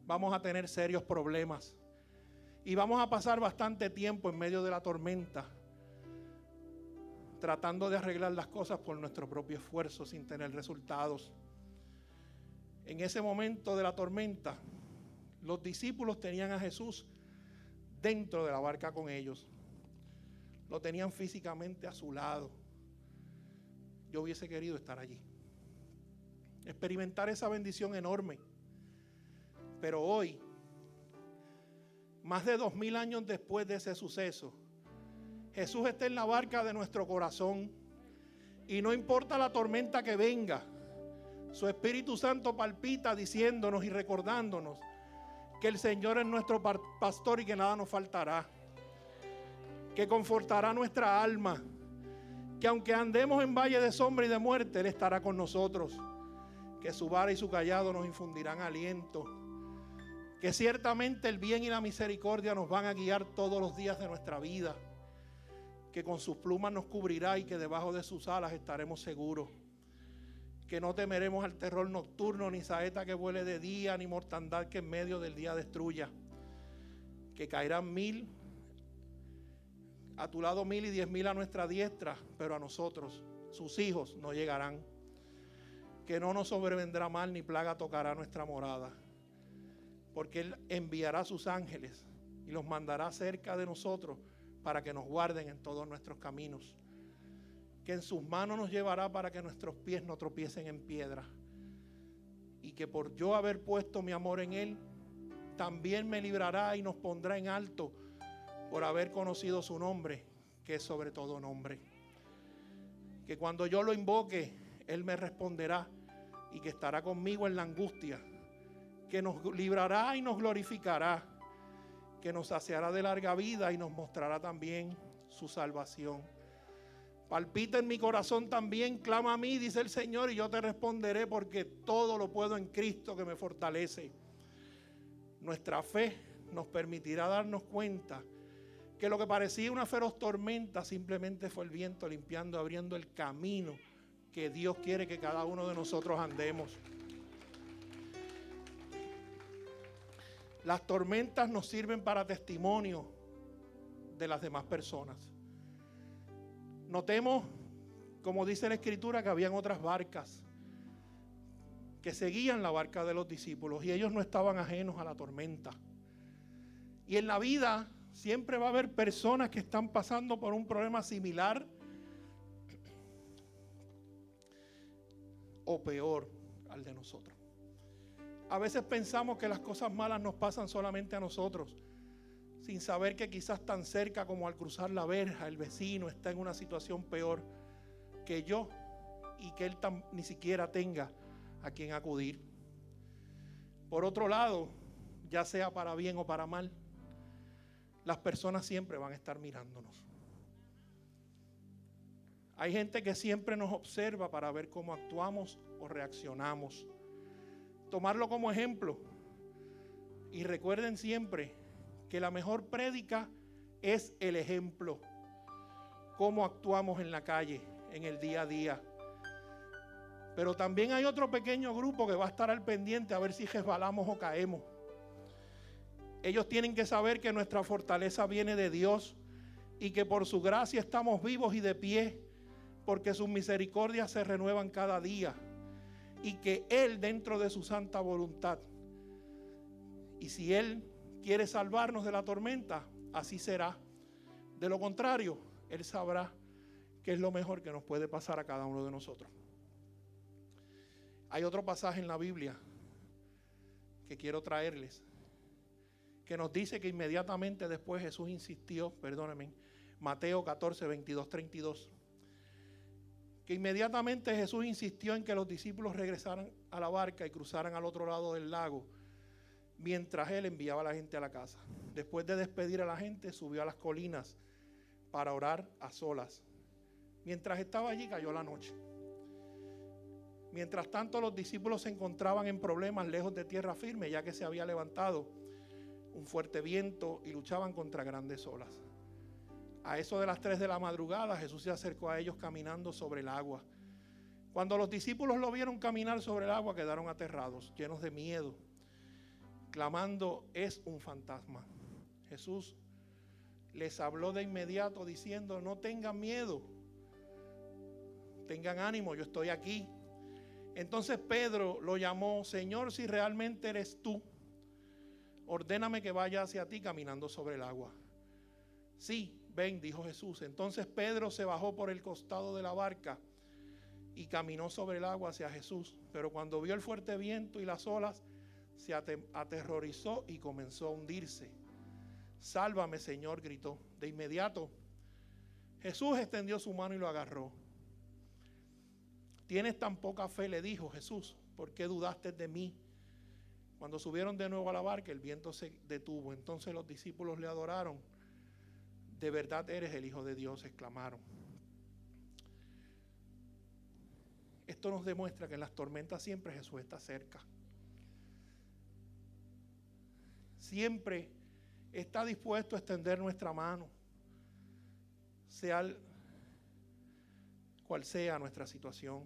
vamos a tener serios problemas y vamos a pasar bastante tiempo en medio de la tormenta tratando de arreglar las cosas por nuestro propio esfuerzo sin tener resultados. En ese momento de la tormenta, los discípulos tenían a Jesús dentro de la barca con ellos. Lo tenían físicamente a su lado. Yo hubiese querido estar allí, experimentar esa bendición enorme. Pero hoy, más de 2000 años después de ese suceso, Jesús está en la barca de nuestro corazón. Y no importa la tormenta que venga, su Espíritu Santo palpita diciéndonos y recordándonos que el Señor es nuestro pastor y que nada nos faltará, que confortará nuestra alma, que aunque andemos en valle de sombra y de muerte, Él estará con nosotros, que su vara y su cayado nos infundirán aliento, que ciertamente el bien y la misericordia nos van a guiar todos los días de nuestra vida, que con sus plumas nos cubrirá y que debajo de sus alas estaremos seguros, que no temeremos al terror nocturno, ni saeta que vuele de día, ni mortandad que en medio del día destruya, que caerán 1000 a tu lado, 1000 y 10.000 a nuestra diestra, pero a nosotros, sus hijos, no llegarán, que no nos sobrevendrá mal ni plaga tocará nuestra morada, porque Él enviará sus ángeles y los mandará cerca de nosotros para que nos guarden en todos nuestros caminos, que en sus manos nos llevará para que nuestros pies no tropiecen en piedra, y que por yo haber puesto mi amor en Él, también me librará y nos pondrá en alto por haber conocido su nombre, que es sobre todo nombre, que cuando yo lo invoque, Él me responderá y que estará conmigo en la angustia, que nos librará y nos glorificará, que nos saciará de larga vida y nos mostrará también su salvación. Palpita en mi corazón también, clama a mí, dice el Señor, y yo te responderé, porque todo lo puedo en Cristo que me fortalece. Nuestra fe nos permitirá darnos cuenta que lo que parecía una feroz tormenta simplemente fue el viento limpiando, abriendo el camino que Dios quiere que cada uno de nosotros andemos. Las tormentas nos sirven para testimonio de las demás personas. Notemos, como dice la Escritura, que habían otras barcas que seguían la barca de los discípulos y ellos no estaban ajenos a la tormenta. Y en la vida siempre va a haber personas que están pasando por un problema similar o peor al de nosotros. A veces pensamos que las cosas malas nos pasan solamente a nosotros, sin saber que quizás tan cerca como al cruzar la verja, el vecino está en una situación peor que yo y que él ni siquiera tenga a quien acudir. Por otro lado, ya sea para bien o para mal, las personas siempre van a estar mirándonos. Hay gente que siempre nos observa para ver cómo actuamos o reaccionamos. Tomarlo como ejemplo. Y recuerden siempre que la mejor prédica es el ejemplo. Cómo actuamos en la calle, en el día a día. Pero también hay otro pequeño grupo que va a estar al pendiente a ver si resbalamos o caemos. Ellos tienen que saber que nuestra fortaleza viene de Dios y que por su gracia estamos vivos y de pie, porque sus misericordias se renuevan cada día y que Él, dentro de su santa voluntad, y si Él quiere salvarnos de la tormenta, así será. De lo contrario, Él sabrá qué es lo mejor que nos puede pasar a cada uno de nosotros. Hay otro pasaje en la Biblia que quiero traerles, que nos dice que inmediatamente después Jesús insistió, perdónenme, Mateo 14, 22, 32, que inmediatamente Jesús insistió en que los discípulos regresaran a la barca y cruzaran al otro lado del lago, mientras Él enviaba a la gente a la casa. Después de despedir a la gente, subió a las colinas para orar a solas. Mientras estaba allí, cayó la noche. Mientras tanto, los discípulos se encontraban en problemas lejos de tierra firme, ya que se había levantado un fuerte viento y luchaban contra grandes olas. A eso de las 3 de la madrugada, Jesús se acercó a ellos caminando sobre el agua. Cuando los discípulos lo vieron caminar sobre el agua, quedaron aterrados, llenos de miedo, clamando: es un fantasma. Jesús les habló de inmediato diciendo: no tengan miedo, tengan ánimo, yo estoy aquí. Entonces Pedro lo llamó: Señor, si realmente eres tú, ordéname que vaya hacia ti caminando sobre el agua. Sí, ven, dijo Jesús. Entonces Pedro se bajó por el costado de la barca y caminó sobre el agua hacia Jesús. Pero cuando vio el fuerte viento y las olas, se aterrorizó y comenzó a hundirse. Sálvame, Señor, gritó. De inmediato Jesús extendió su mano y lo agarró. ¿Tienes tan poca fe?, le dijo Jesús. ¿Por qué dudaste de mí? Cuando subieron de nuevo a la barca, el viento se detuvo. Entonces los discípulos le adoraron. De verdad eres el Hijo de Dios, exclamaron. Esto nos demuestra que en las tormentas siempre Jesús está cerca. Siempre está dispuesto a extender nuestra mano, sea cual sea nuestra situación.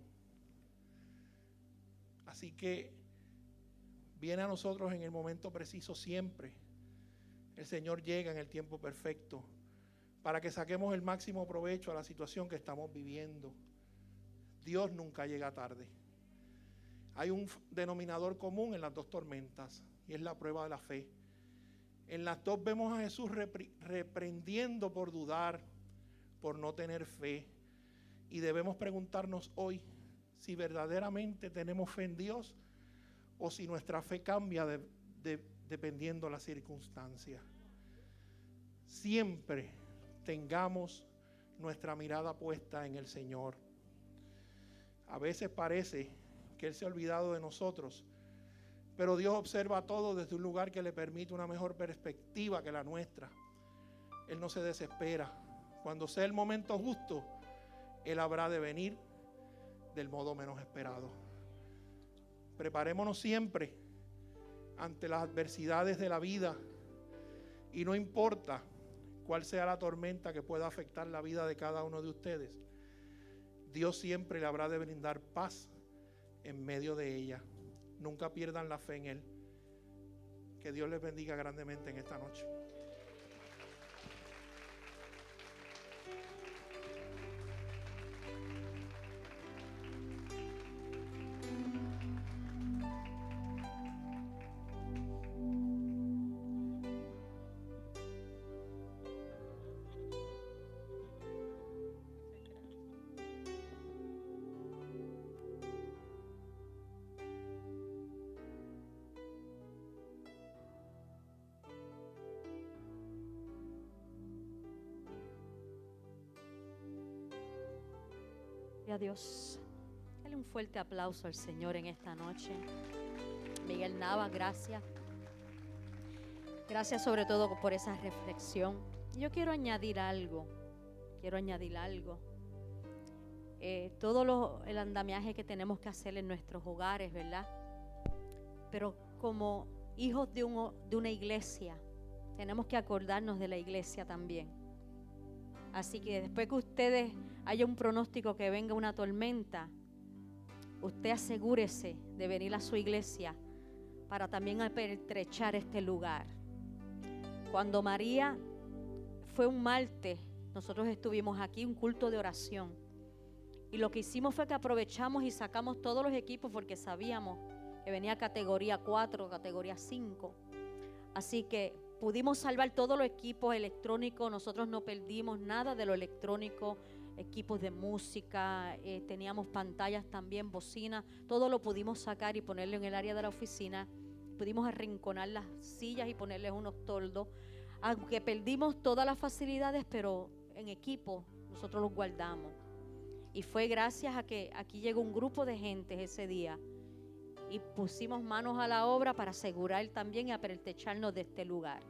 Así que viene a nosotros en el momento preciso siempre. El Señor llega en el tiempo perfecto para que saquemos el máximo provecho a la situación que estamos viviendo. Dios nunca llega tarde. Hay un denominador común en las dos tormentas y es la prueba de la fe. En las dos vemos a Jesús reprendiendo por dudar, por no tener fe. Y debemos preguntarnos hoy si verdaderamente tenemos fe en Dios o si nuestra fe cambia dependiendo de las circunstancias. Siempre tengamos nuestra mirada puesta en el Señor. A veces parece que Él se ha olvidado de nosotros, pero Dios observa todo desde un lugar que le permite una mejor perspectiva que la nuestra. Él no se desespera. Cuando sea el momento justo, Él habrá de venir del modo menos esperado. Preparémonos siempre ante las adversidades de la vida y no importa cuál sea la tormenta que pueda afectar la vida de cada uno de ustedes, Dios siempre le habrá de brindar paz en medio de ella. Nunca pierdan la fe en Él. Que Dios les bendiga grandemente en esta noche. A Dios. Dale un fuerte aplauso al Señor en esta noche. Miguel Nava, gracias. Gracias sobre todo por esa reflexión. Yo quiero añadir algo. el andamiaje que tenemos que hacer en nuestros hogares, ¿verdad? Pero como hijos de una iglesia, tenemos que acordarnos de la iglesia también. Así que después que ustedes haya un pronóstico que venga una tormenta, usted asegúrese de venir a su iglesia para también apertrechar este lugar. Cuando María fue un martes, nosotros estuvimos aquí, un culto de oración. Y lo que hicimos fue que aprovechamos y sacamos todos los equipos porque sabíamos que venía categoría 4, categoría 5. Así que pudimos salvar todos los equipos electrónicos. Nosotros no perdimos nada de lo electrónico, equipos de música, teníamos pantallas también, bocinas. Todo lo pudimos sacar y ponerlo en el área de la oficina. Pudimos arrinconar las sillas y ponerles unos toldos. Aunque perdimos todas las facilidades, pero en equipo nosotros los guardamos. Y fue gracias a que aquí llegó un grupo de gente ese día y pusimos manos a la obra para asegurar también y apertrecharnos de este lugar.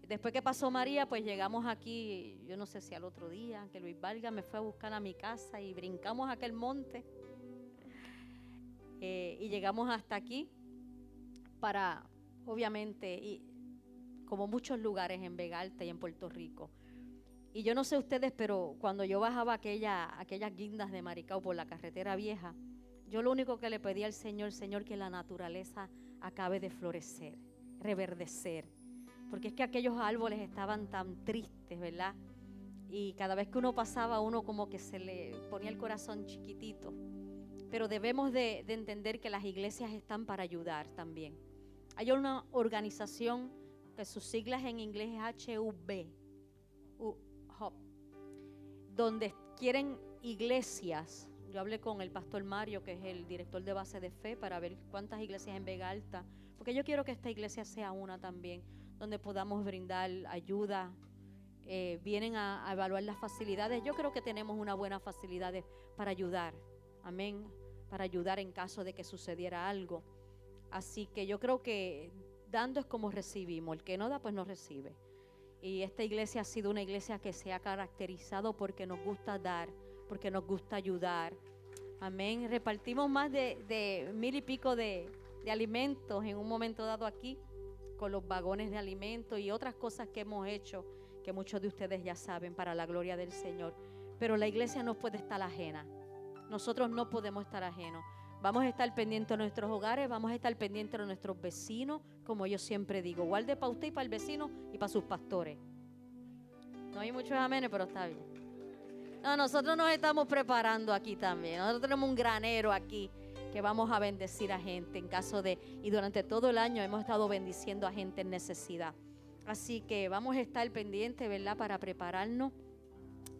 Después que pasó María, pues llegamos aquí, yo no sé si al otro día, que Luis Vargas me fue a buscar a mi casa y brincamos aquel monte y llegamos hasta aquí para, obviamente, y como muchos lugares en Vega Alta y en Puerto Rico. Y yo no sé ustedes, pero cuando yo bajaba aquellas guindas de Maricao por la carretera vieja, yo lo único que le pedía al Señor, Señor, que la naturaleza acabe de florecer, reverdecer. Porque es que aquellos árboles estaban tan tristes, ¿verdad? Y cada vez que uno pasaba, uno como que se le ponía el corazón chiquitito. Pero debemos de entender que las iglesias están para ayudar también. Hay una organización que sus siglas en inglés es HUB, donde quieren iglesias. Yo hablé con el pastor Mario, que es el director de base de fe, para ver cuántas iglesias en Vega Alta, porque yo quiero que esta iglesia sea una también, donde podamos brindar ayuda. Vienen a evaluar las facilidades. Yo creo que tenemos una buena facilidad para ayudar, amén, para ayudar en caso de que sucediera algo. Así que yo creo que dando es como recibimos. El que no da, pues no recibe. Y esta iglesia ha sido una iglesia que se ha caracterizado porque nos gusta dar, porque nos gusta ayudar. Amén. Repartimos más de 1,000 y pico de alimentos en un momento dado aquí, con los vagones de alimentos y otras cosas que hemos hecho, que muchos de ustedes ya saben, para la gloria del Señor. Pero la iglesia no puede estar ajena. Nosotros no podemos estar ajenos. Vamos a estar pendientes de nuestros hogares, vamos a estar pendientes de nuestros vecinos, como yo siempre digo, guarde para usted y para el vecino y para sus pastores. No hay muchos amenes, pero está bien. No, nosotros nos estamos preparando aquí también. Nosotros tenemos un granero aquí que vamos a bendecir a gente en caso de, y durante todo el año hemos estado bendiciendo a gente en necesidad. Así que vamos a estar pendientes, ¿verdad?, para prepararnos.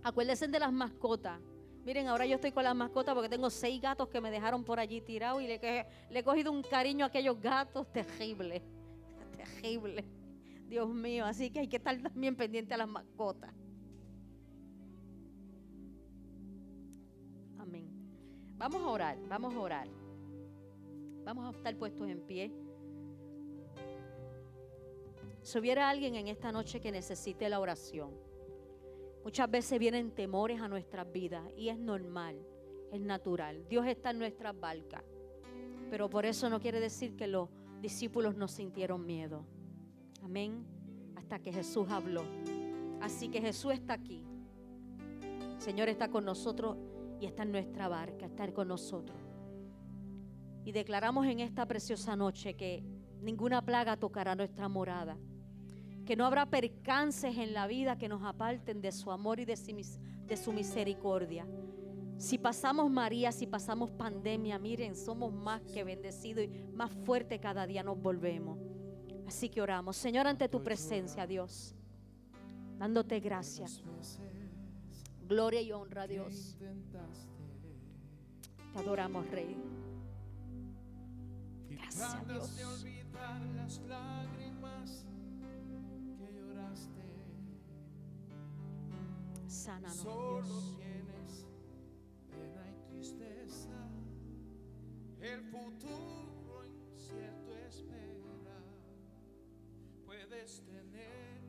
Acuérdense de las mascotas. Miren, ahora yo estoy con las mascotas porque tengo 6 gatos que me dejaron por allí tirados y le he cogido un cariño a aquellos gatos terrible, terrible. Dios mío, así que hay que estar también pendiente a las mascotas. Amén. Vamos a orar, vamos a orar. Vamos a estar puestos en pie. Si hubiera alguien en esta noche que necesite la oración, muchas veces vienen temores a nuestras vidas y es normal, es natural. Dios está en nuestras barcas, pero por eso no quiere decir que los discípulos no sintieron miedo. Amén. Hasta que Jesús habló. Así que Jesús está aquí. El Señor está con nosotros y está en nuestra barca, está con nosotros. Y declaramos en esta preciosa noche que ninguna plaga tocará nuestra morada, que no habrá percances en la vida que nos aparten de su amor y de su misericordia. Si pasamos María, si pasamos pandemia, miren, somos más que bendecidos y más fuertes cada día nos volvemos. Así que oramos, Señor, ante tu presencia, Dios, dándote gracias, gloria y honra a Dios. Te adoramos, Rey. Gracias, Dios. Sánanos, Dios. Tienes pena y tristeza, el futuro incierto espera. Puedes tener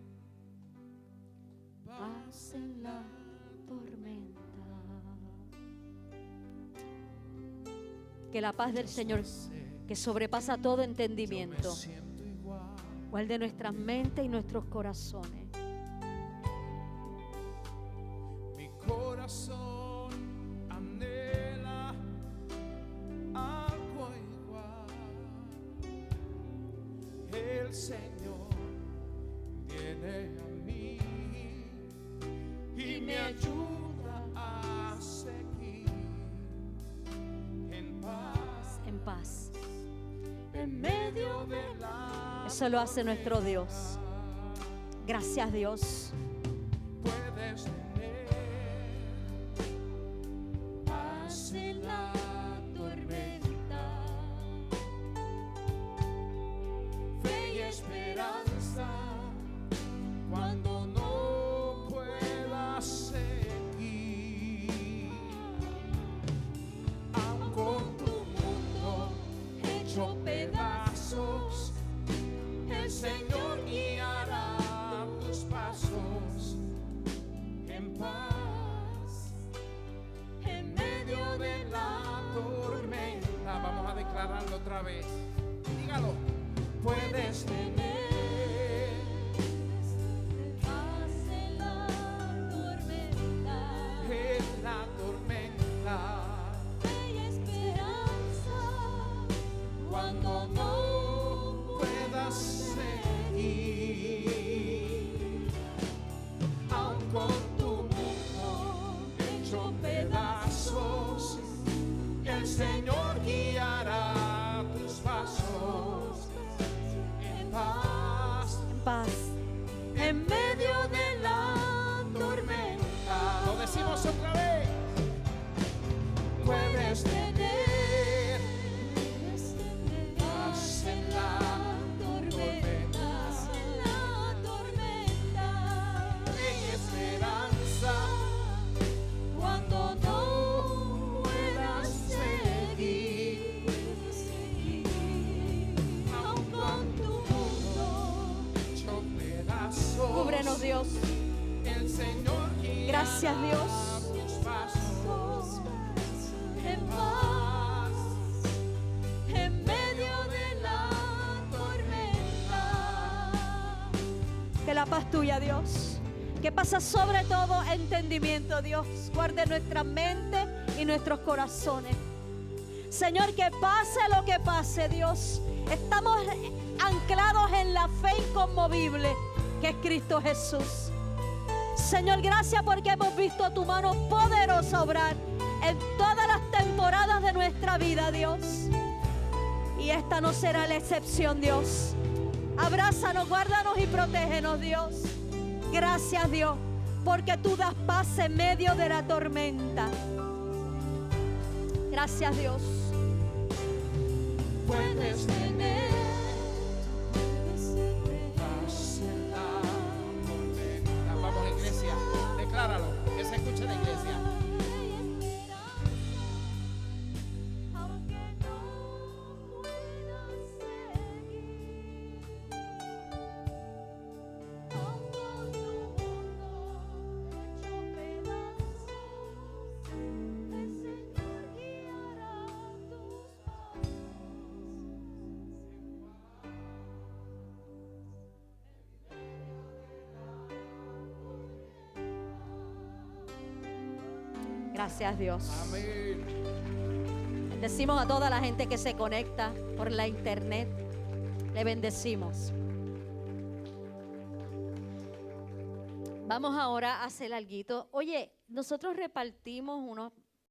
Paz en la tormenta. Que la paz del Señor, que sobrepasa todo entendimiento, guarde nuestras mentes y nuestros corazones. Mi corazón anhela algo igual. El Señor viene a mí y me ayuda a seguir en paz, En paz. en medio de la Eso lo hace nuestro Dios. Gracias, Dios. puedes tener paz en la tormenta, fe y esperanza cuando no puedas seguir, aun con tu mundo hecho pedazos, el Señor guiará tus pasos en paz, en medio de la tormenta. Vamos a declararlo otra vez. Dígalo. Puedes tener Paz en la tormenta, en la tormenta fe y esperanza cuando no puedas seguir, aun con tu mundo hecho pedazos, el Señor guiará tus pasos en paz, En paz. en medio de la tormenta. Lo decimos otra vez. Puedes tener paz en la tormenta, en esperanza cuando no puedas seguir, aun con tu mundo hecho pedazos. Cúbrenos, Dios. El Señor guiará Gracias, Dios. tus pasos en paz, en medio de la tormenta. Que la paz tuya, Dios, que pasa sobre todo entendimiento, Dios, guarde nuestra mente y nuestros corazones. Señor, que pase lo que pase, Dios, estamos anclados en la fe inconmovible que es Cristo Jesús. Señor, gracias porque hemos visto tu mano poderosa obrar en todas las temporadas de nuestra vida, Dios. Y esta no será la excepción, Dios. Abrázanos, guárdanos y protégenos, Dios. Gracias, Dios, porque tú das paz en medio de la tormenta. Gracias, Dios. Puedes tener paz en la tormenta. Vamos, iglesia, decláralo, que se escuche la iglesia. aunque no puedas seguir, aun con tu mundo hecho pedazos, el Señor guiará tus pasos. Gracias, Dios. Amén. Bendecimos a toda la gente que se conecta por la internet. Le bendecimos. Vamos ahora a hacer alguito. Oye, nosotros repartimos